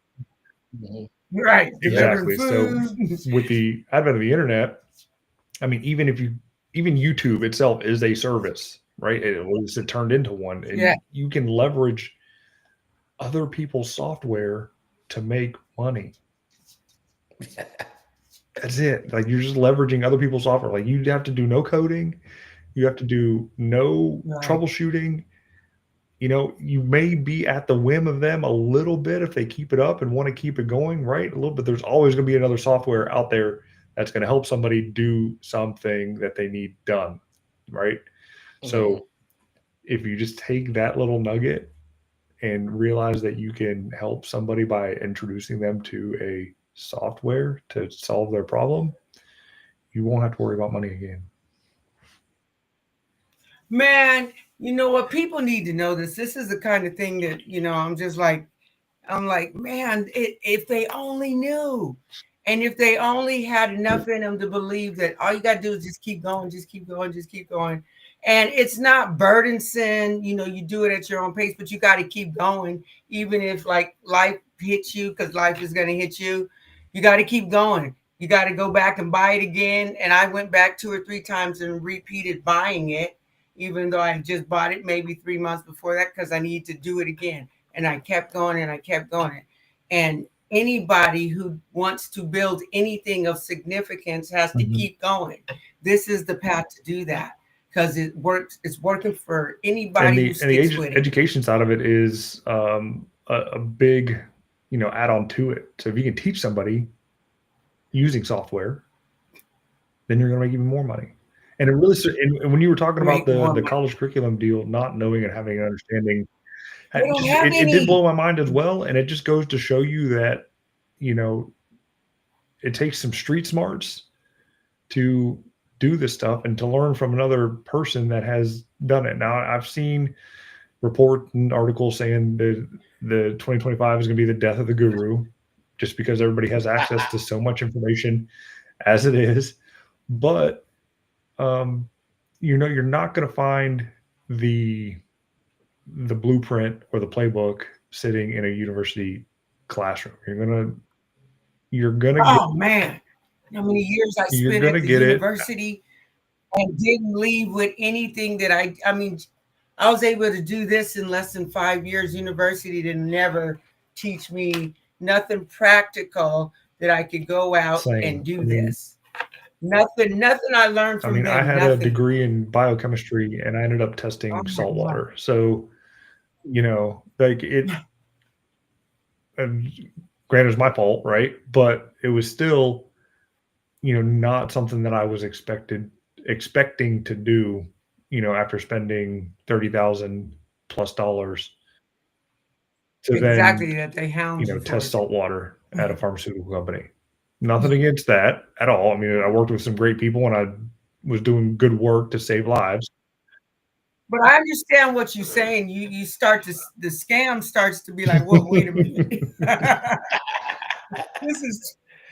Right. Exactly. So with the advent of the internet, I mean, even YouTube itself is a service, right? It turned into one. And you can leverage other people's software to make money. That's it. Like you're just leveraging other people's software. Like you have to do no coding. You have to do no troubleshooting. you know, you may be at the whim of them a little bit if they keep it up and want to keep it going, right? A little bit. There's always going to be another software out there that's going to help somebody do something that they need done, right? So if you just take that little nugget and realize that you can help somebody by introducing them to a software to solve their problem, you won't have to worry about money again. Man, you know what? People need to know this. This is the kind of thing that, you know, I'm like, man, if they only knew. And if they only had enough in them to believe that all you got to do is just keep going, just keep going, just keep going. And it's not burdensome, you know, you do it at your own pace, but you got to keep going, even if like life hits you, because life is going to hit you. You got to keep going. You got to go back and buy it again. And I went back 2 or 3 times and repeated buying it, even though I just bought it maybe 3 months before that, because I need to do it again. And I kept going and I kept going. And anybody who wants to build anything of significance has to keep going. This is the path to do that, because it works. It's working for anybody who sticks with it. Education side of it is a big, you know, add on to it. So if you can teach somebody using software, then you're going to make even more money. And it really, and when you were talking about the college curriculum deal, not knowing and having an understanding, it did blow my mind as well. And it just goes to show you that, you know, it takes some street smarts to do this stuff and to learn from another person that has done it. Now, I've seen reports and articles saying that the 2025 is going to be the death of the guru, just because everybody has access to so much information as it is. But you know, you're not going to find the blueprint or the playbook sitting in a university classroom. You're gonna oh man, how many years I spent at the university and didn't leave with anything that I mean, I was able to do this in less than 5 years. University didn't never teach me nothing practical that I could go out and do this. Nothing I learned from them. I had a degree in biochemistry and I ended up testing salt water. So, you know, like it, granted it was my fault, right? But it was still, you know, not something that I was expecting to do, you know, after spending $30,000+ to then, that they hound you know, test salt water at a pharmaceutical company. Nothing against that at all. I mean, I worked with some great people and I was doing good work to save lives. But I understand what you're saying. You start to, the scam starts to be like, well, wait a minute.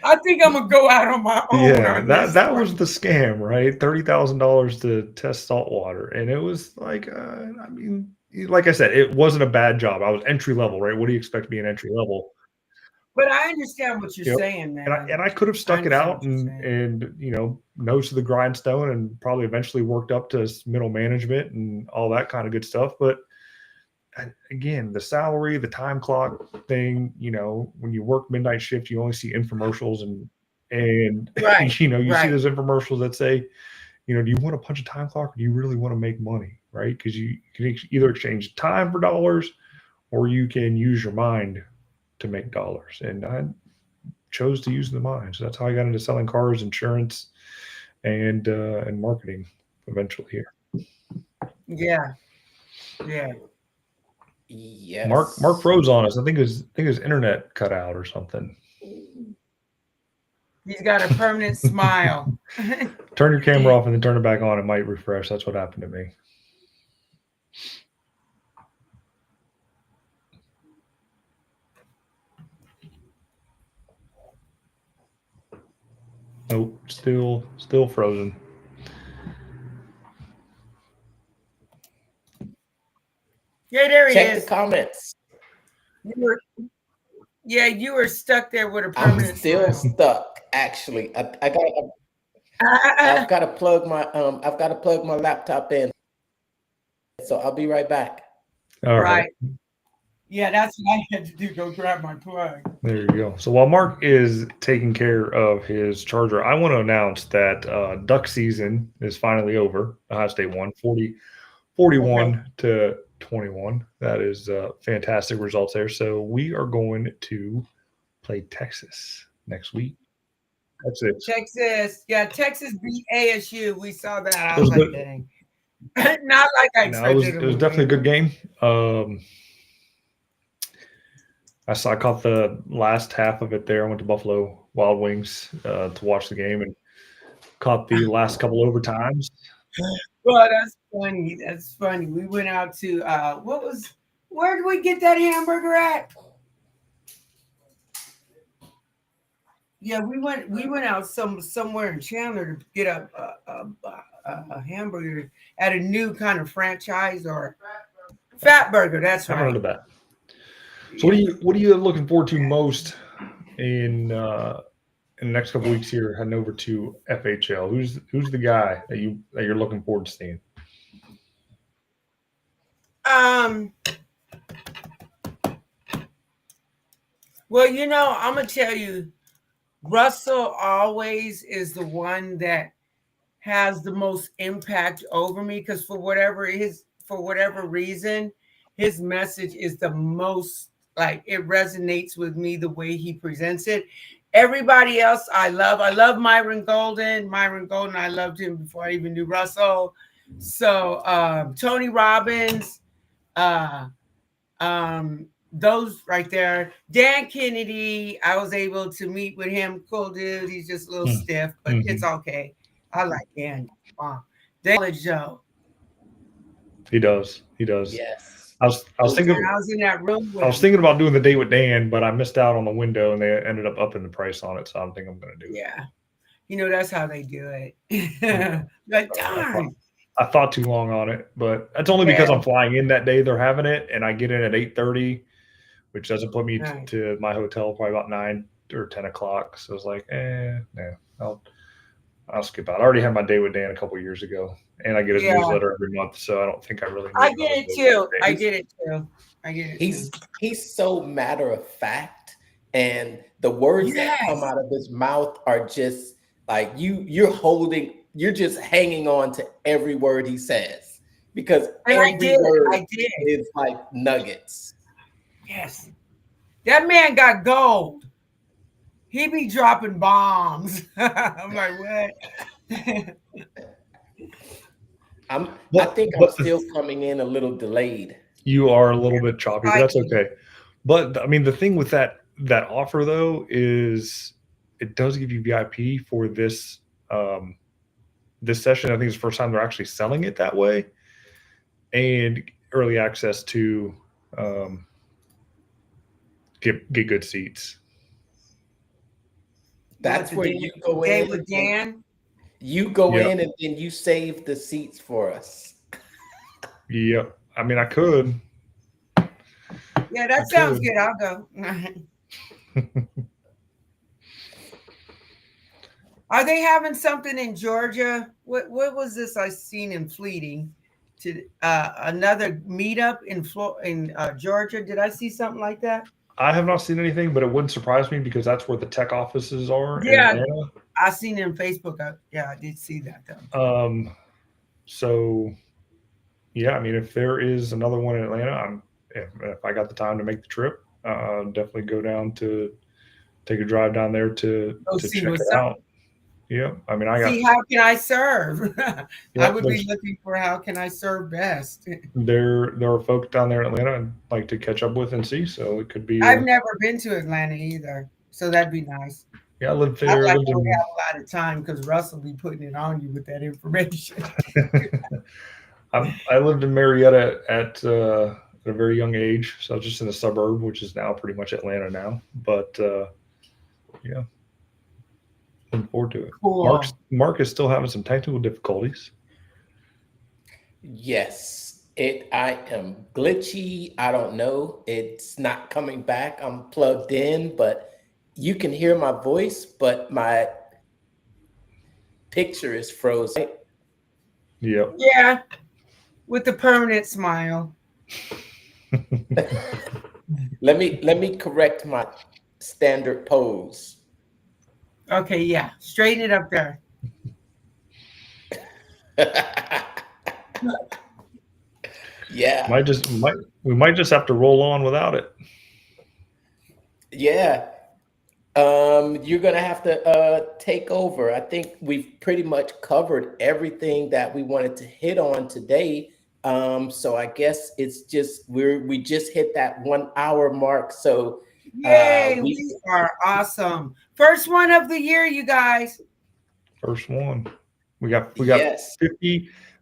I think I'm gonna go out on my own. Yeah, that was the scam, right? $30,000 to test salt water, and it was like, I mean, like I said, it wasn't a bad job. I was entry level, right? What do you expect to be an entry level? But I understand what you're saying, man. And I could have stuck it out and you know, nose to the grindstone and probably eventually worked up to middle management and all that kind of good stuff. But again, the salary, the time clock thing, you know, when you work midnight shift, you only see infomercials and right, you know, you see those infomercials that say, you know, do you want to punch a time clock or do you really want to make money, right? Because you can either exchange time for dollars or you can use your mind to make dollars. And I chose to use the mind. So that's how I got into selling cars, insurance, and marketing eventually here. Yeah. Yes. Mark froze on us. I think his internet cut out or something. He's got a permanent smile. Turn your camera off and then turn it back on. It might refresh. That's what happened to me. Nope, still frozen. Yeah, there he is. Check the comments. You were stuck there with a permanent. I'm still stuck. Actually, I've got to plug my laptop in. So I'll be right back. All right. Yeah, that's what I had to do. Go grab my plug. There you go. So while Mark is taking care of his charger, I want to announce that duck season is finally over. Ohio State won 41 to 21. That is fantastic results there. So we are going to play Texas next week. Texas. Yeah, Texas beat ASU. We saw that. I It was was like, good. dang. Not like I No, it expected. was definitely a good game. I caught the last half of it there. I went to Buffalo Wild Wings to watch the game and caught the last couple overtimes. Well, that's funny. That's funny. We went out to where did we get that hamburger at? Yeah, we went out somewhere in Chandler to get a hamburger at a new kind of franchise or Fat Burger. That's I haven't right. heard of that. So what are you looking forward to most in the next couple weeks here, heading over to FHL? Who's the guy that you're looking forward to seeing? Well, I'm gonna tell you, Russell always is the one that has the most impact over me because for whatever reason, his message is the most like it resonates with me the way he presents it. Everybody else I love Myron Golden. I loved him before I even knew Russell. So Tony Robbins, those right there. Dan Kennedy, I was able to meet with him. Cool dude. He's just a little stiff, but it's okay. I like Dan. Wow. Joe. He does. Yes. I was thinking. I was in that room. I was thinking about doing the date with Dan, but I missed out on the window, and they ended up upping the price on it. So I think I'm going to do it. Yeah, that's how they do it. Like darn. I thought too long on it, but that's only because I'm flying in that day. They're having it, and I get in at 8:30, which doesn't put me to my hotel probably about 9 or 10 o'clock. So I was like, no, I'll skip out. I already had my day with Dan a couple years ago, and I get his newsletter every month, so I don't think I really. I get it too. I get it too. He's so matter of fact, and the words that come out of his mouth are just like you're just hanging on to every word he says because every word is like nuggets. Yes, that man got gold. He be dropping bombs. I'm like, what? I think I'm still coming in a little delayed. You are a little bit choppy, but that's okay. But I mean, the thing with that offer though is it does give you VIP for this this session. I think it's the first time they're actually selling it that way, and early access to get good seats. That's where you go in with Dan. You go in and then you save the seats for us. Yep. I mean, I could. Yeah, that sounds good. I'll go. Are they having something in Georgia? What was this I seen in Fleeting? To another meetup in Georgia? Did I see something like that? I have not seen anything, but it wouldn't surprise me because that's where the tech offices are. Yeah, in Atlanta. I seen it on Facebook. I did see that though. So, yeah, I mean, if there is another one in Atlanta, if I got the time to make the trip, definitely go down to take a drive down there to check it out. Yeah, I mean, how can I serve? I would be looking for how can I serve best. There are folks down there in Atlanta I'd like to catch up with and see. So it could be. I've never been to Atlanta either, so that'd be nice. Yeah, I lived there. I have a lot of time because Russell be putting it on you with that information. I lived in Marietta at a very young age, so I was just in a suburb, which is now pretty much Atlanta now. But yeah. Looking forward to it. Cool. Mark is still having some technical difficulties. Yes, I am glitchy. I don't know. It's not coming back. I'm plugged in, but you can hear my voice, but my picture is frozen. Yep. Yeah, with the permanent smile. Let me correct my standard pose. Okay, yeah. Straighten it up there. Yeah. We might just have to roll on without it. Yeah. You're gonna have to take over. I think we've pretty much covered everything that we wanted to hit on today. So I guess it's just we just hit that 1 hour mark. So Yay, we we are awesome. First one of the year, you guys. First one. We got yes.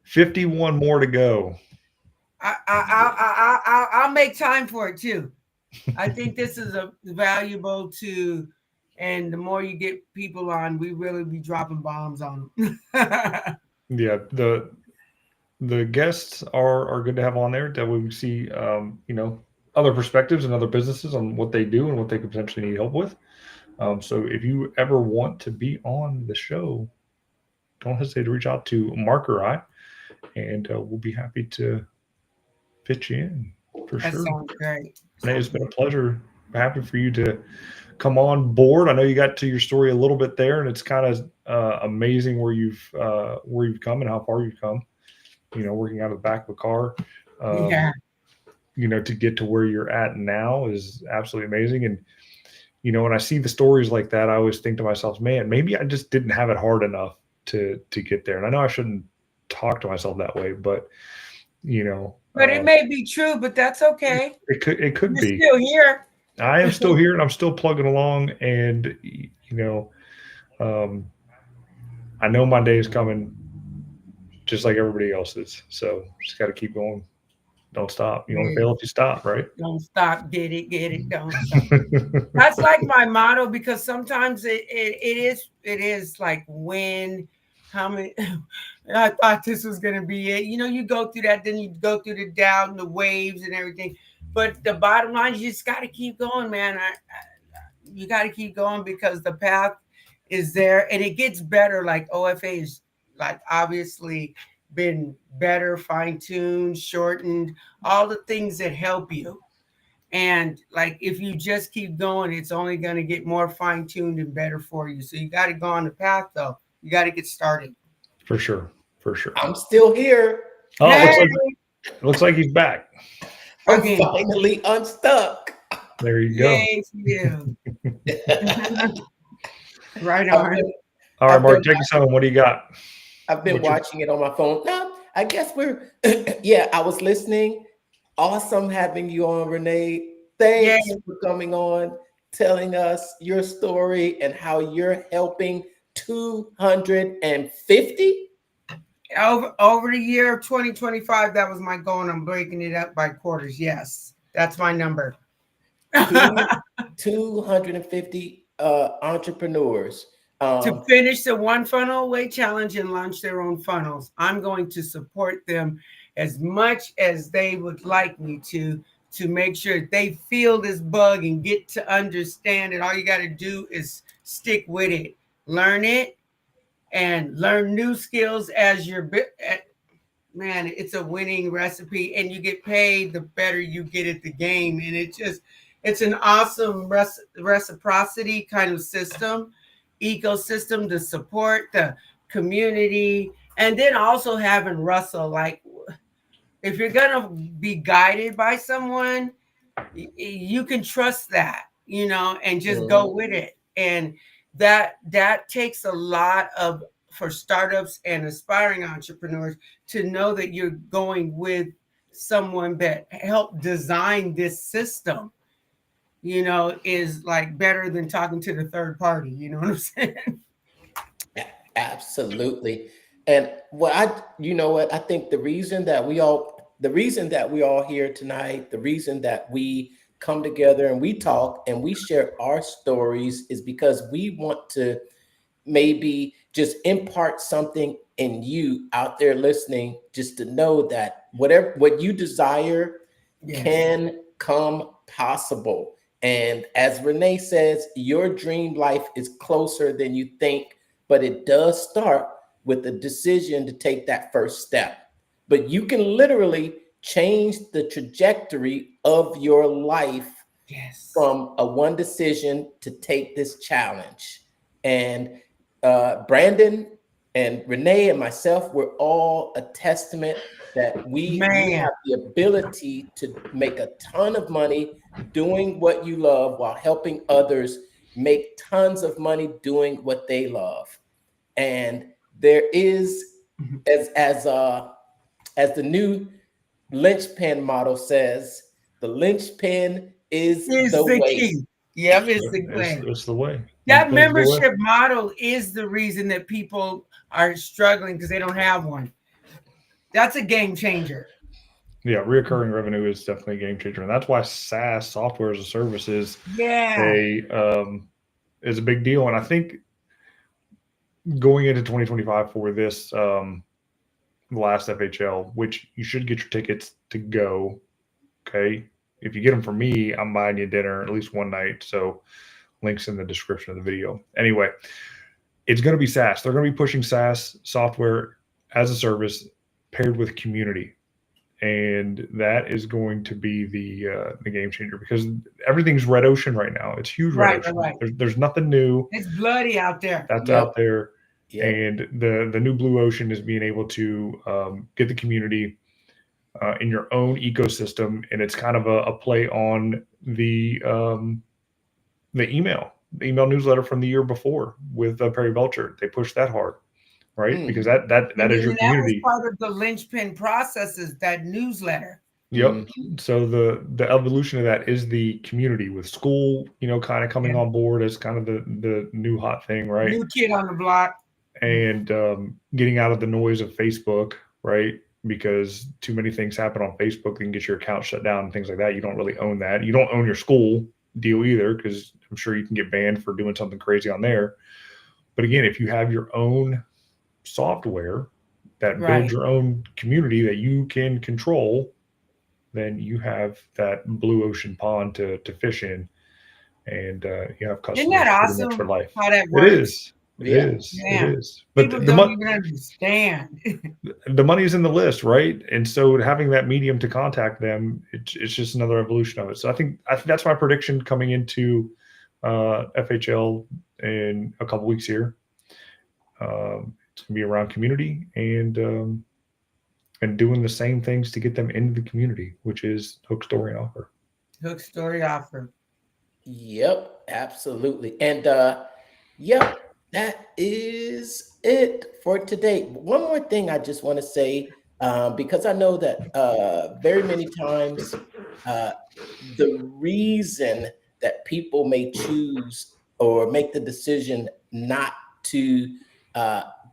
51 more to go. I'll make time for it too. I think this is a valuable to, and the more you get people on, we really be dropping bombs on them. Yeah, the guests are good to have on there that we see other perspectives and other businesses on what they do and what they could potentially need help with. So if you ever want to be on the show, don't hesitate to reach out to Mark or I, and we'll be happy to fit you in for That sure. sounds great. Renee, it's been a pleasure. Happy for you to come on board. I know you got to your story a little bit there, and it's kind of amazing where you've come and how far you've come. Working out of the back of a car, Yeah. To get to where you're at now is absolutely amazing. And when I see the stories like that, I always think to myself, man, maybe I just didn't have it hard enough to get there. And I know I shouldn't talk to myself that way, but But it may be true, but that's okay. It could You're be. still here. I am still here, and I'm still plugging along. And I know my day is coming, just like everybody else's. So just got to keep going. Don't stop. You only fail if you stop, right? Don't stop. Get it. Don't stop. That's like my motto, because sometimes it is like how many. I thought this was gonna be it. You go through that, then you go through the down, the waves, and everything. But the bottom line, you just got to keep going, man. You got to keep going, because the path is there, and it gets better. Like OFA is like obviously been better, fine-tuned, shortened, all the things that help you. And like if you just keep going, it's only going to get more fine-tuned and better for you. So you got to go on the path, though. You got to get started. For sure. I'm still here. Oh, it looks like he's back. I'm finally unstuck. There you go. Yay for you. Right on. All right, Mark, take us home. What do you got? I've been watching it on my phone. No, I guess I was listening. Awesome having you on, Renee. Thanks for coming on, telling us your story and how you're helping 250. Over the year of 2025, that was my goal, and I'm breaking it up by quarters. Yes, that's my number. 250 entrepreneurs. To finish the One Funnel Away Challenge and launch their own funnels. I'm going to support them as much as they would like me to make sure they feel this bug and get to understand it. All you got to do is stick with it, learn it, and learn new skills as you're man, it's a winning recipe, and you get paid the better you get at the game. And it's an awesome reciprocity kind of ecosystem to support the community. And then also having Russell, like if you're gonna be guided by someone, you can trust that, and just go with it. And that takes a lot for startups and aspiring entrepreneurs to know that you're going with someone that helped design this system, is like better than talking to the third party. You know what I'm saying? Absolutely. And I think the reason that we all here tonight, the reason that we come together and we talk and we share our stories is because we want to maybe just impart something in you out there listening, just to know that what you desire can come possible. And as Renee says, your dream life is closer than you think, but it does start with a decision to take that first step. But you can literally change the trajectory of your life from a one decision to take this challenge. And Brandon, And Renee and myself, we're all a testament that we Man. have the ability to make a ton of money doing what you love while helping others make tons of money doing what they love. And there is, as the new linchpin model says, the linchpin is Is the the way. key. Yep, it's the way. It's the way. That Linchpin's the way. membership model is the reason that people are struggling because they don't have one. That's a game changer. Yeah, reoccurring revenue is definitely a game changer, and that's why SaaS, software as a service, is a big deal. And I think going into 2025 for this last FHL, which you should get your tickets to go. Okay, if you get them from me, I'm buying you dinner at least one night. So links in the description of the video. Anyway, it's going to be SaaS. They're going to be pushing SaaS, software as a service, paired with community. And that is going to be the game changer, because everything's red ocean right now. It's huge red ocean. Right. There's nothing new. It's bloody out there. That's out there. Yep. And the new blue ocean is being able to get the community in your own ecosystem. And it's kind of a play on the email newsletter from the year before with Perry Belcher. They pushed that hard. Right, because that is your community. That was part of the linchpin processes, that newsletter. Yep. Mm-hmm. So the evolution of that is the community, with school, kind of coming on board as kind of the new hot thing, right? New kid on the block. And getting out of the noise of Facebook, right? Because too many things happen on Facebook that can get your account shut down and things like that. You don't really own that. You don't own your school deal either, because I'm sure you can get banned for doing something crazy on there. But again, if you have your own software that builds your own community that you can control, then you have that blue ocean pond to fish in, and you have customers. Isn't that awesome for life. How that works? It is. It is. But people don't even understand. The money is in the list, right? And so having that medium to contact them, it's just another evolution of it. So I think that's my prediction coming into FHL in a couple weeks here. It's going to be around community and doing the same things to get them into the community, which is hook, story, and offer. Hook, story, offer. Yep, absolutely. And yep, that is it for today. One more thing I just want to say, because I know that very many times the reason that people may choose or make the decision not to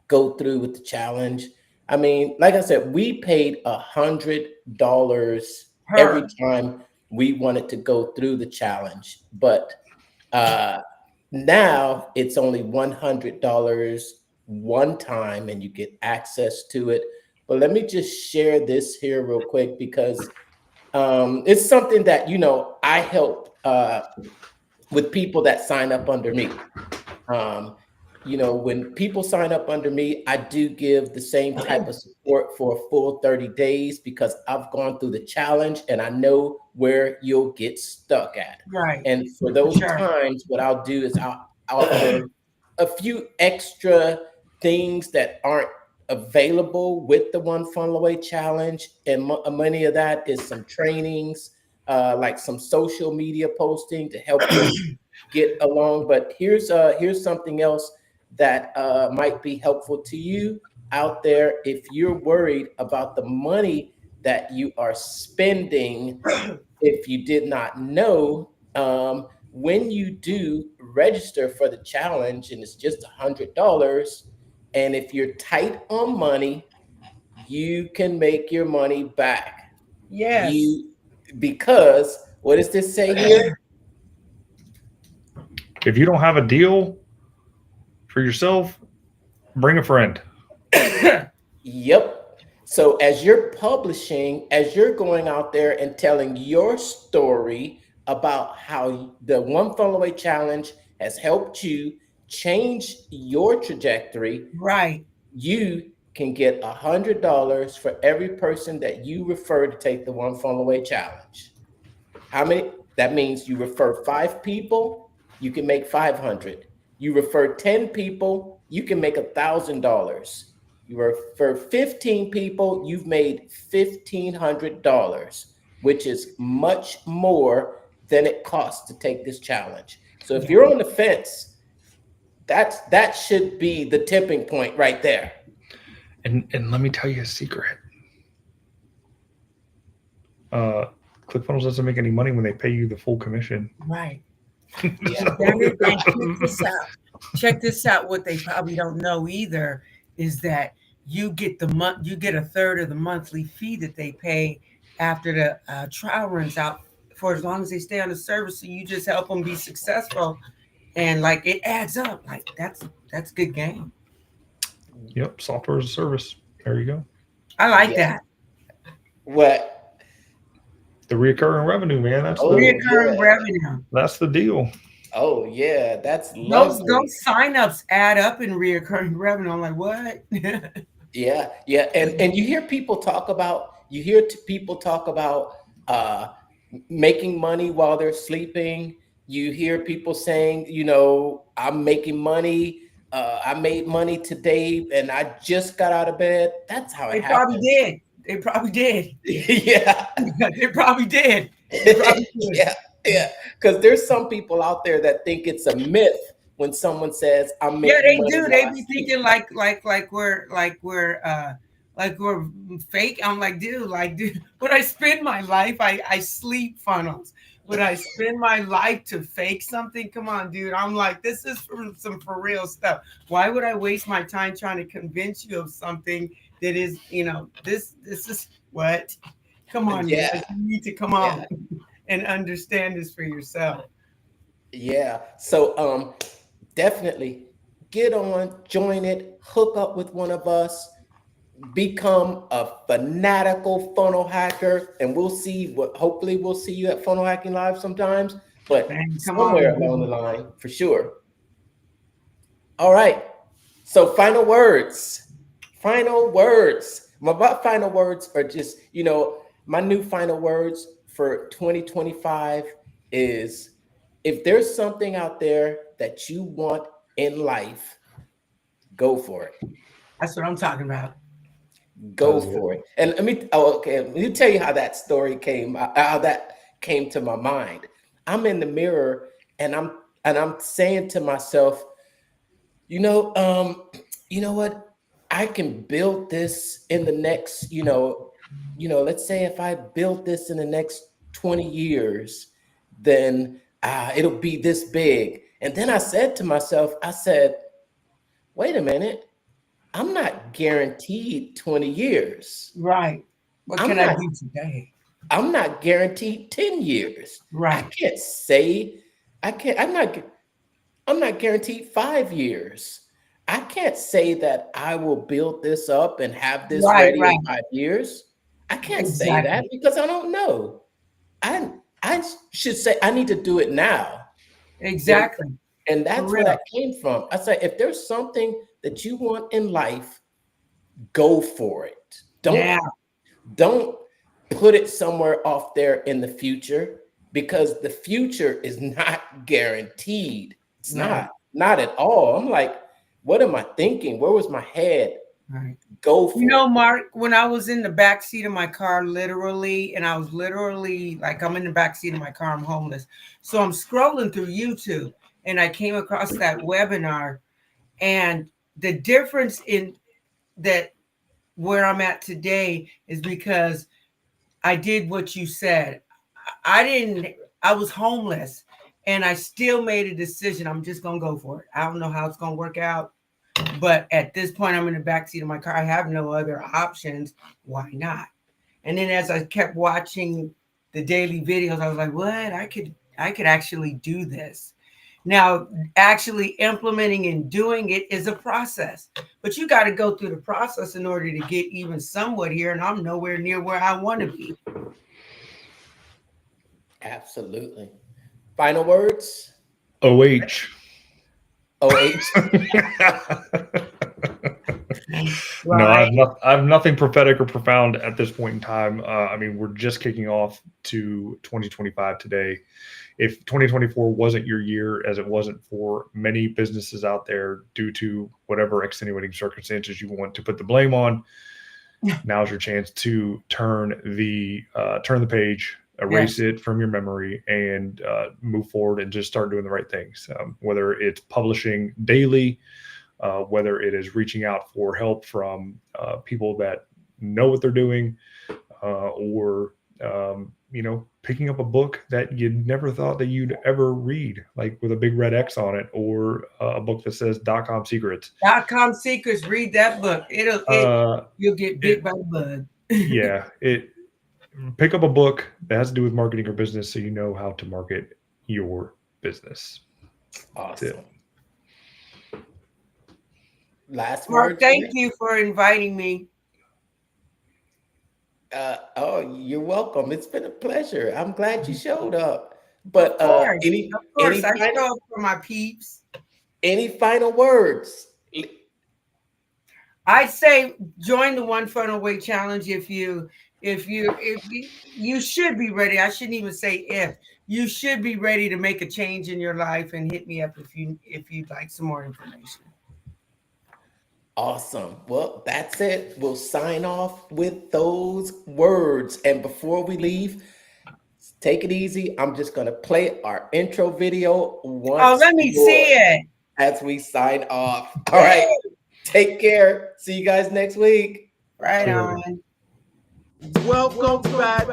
go through with the challenge. I mean, like I said, we paid $100 every time we wanted to go through the challenge, but now it's only $100 one time and you get access to it. But let me just share this here real quick, because it's something that, I help with people that sign up under me. When people sign up under me, I do give the same type of support for a full 30 days, because I've gone through the challenge and I know where you'll get stuck at. Right. And for those times, what I'll do is I'll offer a few extra things that aren't available with the One Funnel Away challenge. And many of that is some trainings, like some social media posting to help you get along. But here's something else that might be helpful to you out there if you're worried about the money that you are spending. If you did not know, when you do register for the challenge, and it's just $100, and if you're tight on money, you can make your money back. Yes. Because what does this say here? If you don't have a deal for yourself, bring a friend. Yep. So as you're publishing, as you're going out there and telling your story about how the One Funnel Away challenge has helped you change your trajectory, right? You can get $100 for every person that you refer to take the One Funnel Away challenge. How many? That means you refer 5 people, you can make $500. You refer 10 people, you can make $1,000. You refer 15 people, you've made $1,500, which is much more than it costs to take this challenge. So if you're on the fence, that should be the tipping point right there. And let me tell you a secret. ClickFunnels doesn't make any money when they pay you the full commission. Right. Yeah. Check this out. What they probably don't know either is that you get a third of the monthly fee that they pay after the trial runs out, for as long as they stay on the service. So you just help them be successful, and like it adds up. Like that's good game. Yep, software as a service. There you go. I like that. What? The recurring revenue, man. That's Recurring revenue. That's the deal. Oh yeah, that's lovely. Those signups add up in recurring revenue. I'm like, what? Yeah. And you hear people talk about making money while they're sleeping. You hear people saying, I'm making money. I made money today and I just got out of bed. That's how it happened. They probably did. Yeah. They probably did. Yeah. Because there's some people out there that think it's a myth when someone says I'm making money. Yeah, they do. They be thinking like we're fake. I'm like, dude, would I spend my life? I sleep funnels. Would I spend my life to fake something? Come on, dude. I'm like, this is some for real stuff. Why would I waste my time trying to convince you of something that is, this is what? Come on, you need to come on and understand this for yourself. Yeah. So definitely get on, join it, hook up with one of us, become a fanatical funnel hacker, and hopefully we'll see you at Funnel Hacking Live sometimes, but somewhere along the line for sure. All right. So final words. My final words are just, my new final words for 2025 is, if there's something out there that you want in life, go for it. That's what I'm talking about. Go for it. And let me tell you how that story came, how that came to my mind. I'm in the mirror and I'm saying to myself, you know what? I can build this in the next, let's say if I build this in the next 20 years, then it'll be this big. And then I said to myself, wait a minute, I'm not guaranteed 20 year. Right. What can I do today? I'm not guaranteed 10 years. Right. I'm not guaranteed 5 years. I can't say that I will build this up and have this ready in 5 years. I can't say that because I don't know. I should say I need to do it now. Exactly. And that's where that came from. I say, if there's something that you want in life, go for it. Don't put it somewhere off there in the future, because the future is not guaranteed. It's not at all. I'm like, what am I thinking? Where was my head? Right. Go for it. Mark, when I was in the back seat of my car, literally, and I was literally like, I'm in the back seat of my car, I'm homeless. So I'm scrolling through YouTube and I came across that webinar, and the difference in that where I'm at today is because I did what you said. I was homeless and I still made a decision. I'm just going to go for it. I don't know how it's going to work out, but at this point I'm in the backseat of my car. I have no other options. Why not? And then as I kept watching the daily videos, I was like, what? I could actually do this. Now, actually implementing and doing it is a process, but you got to go through the process in order to get even somewhat here. And I'm nowhere near where I want to be. Absolutely. Final words? OH. No, I have nothing prophetic or profound at this point in time. I mean, we're just kicking off to 2025 today. if 2024 wasn't your year, as it wasn't for many businesses out there due to whatever extenuating circumstances you want to put the blame on, now's your chance to turn the page, erase it from your memory, and move forward and just start doing the right things. Whether it's publishing daily, whether it is reaching out for help from people that know what they're doing, or picking up a book that you never thought that you'd ever read, like with a big red X on it, or a book that says .com secrets. .com secrets. Read that book. You'll get bit by the bug. Yeah, pick up a book that has to do with marketing or business, so you know how to market your business. Awesome. Last Mark, word. thank you for inviting me. You're welcome. It's been a pleasure. I'm glad you showed up. But I show up for my peeps. Any final words? I'd say join the One Funnel Away Challenge if you should be ready. I shouldn't even say if. You should be ready to make a change in your life, and hit me up if you'd like some more information. Awesome. Well, that's it. We'll sign off with those words. And before we leave, take it easy. I'm just going to play our intro video once. Oh, let me see it. As we sign off. All right. Take care. See you guys next week. Right on. Welcome back,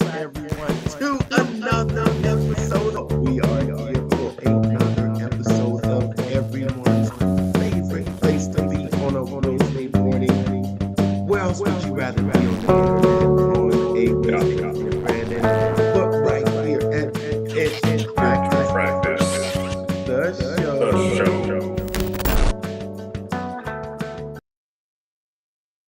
everyone, to another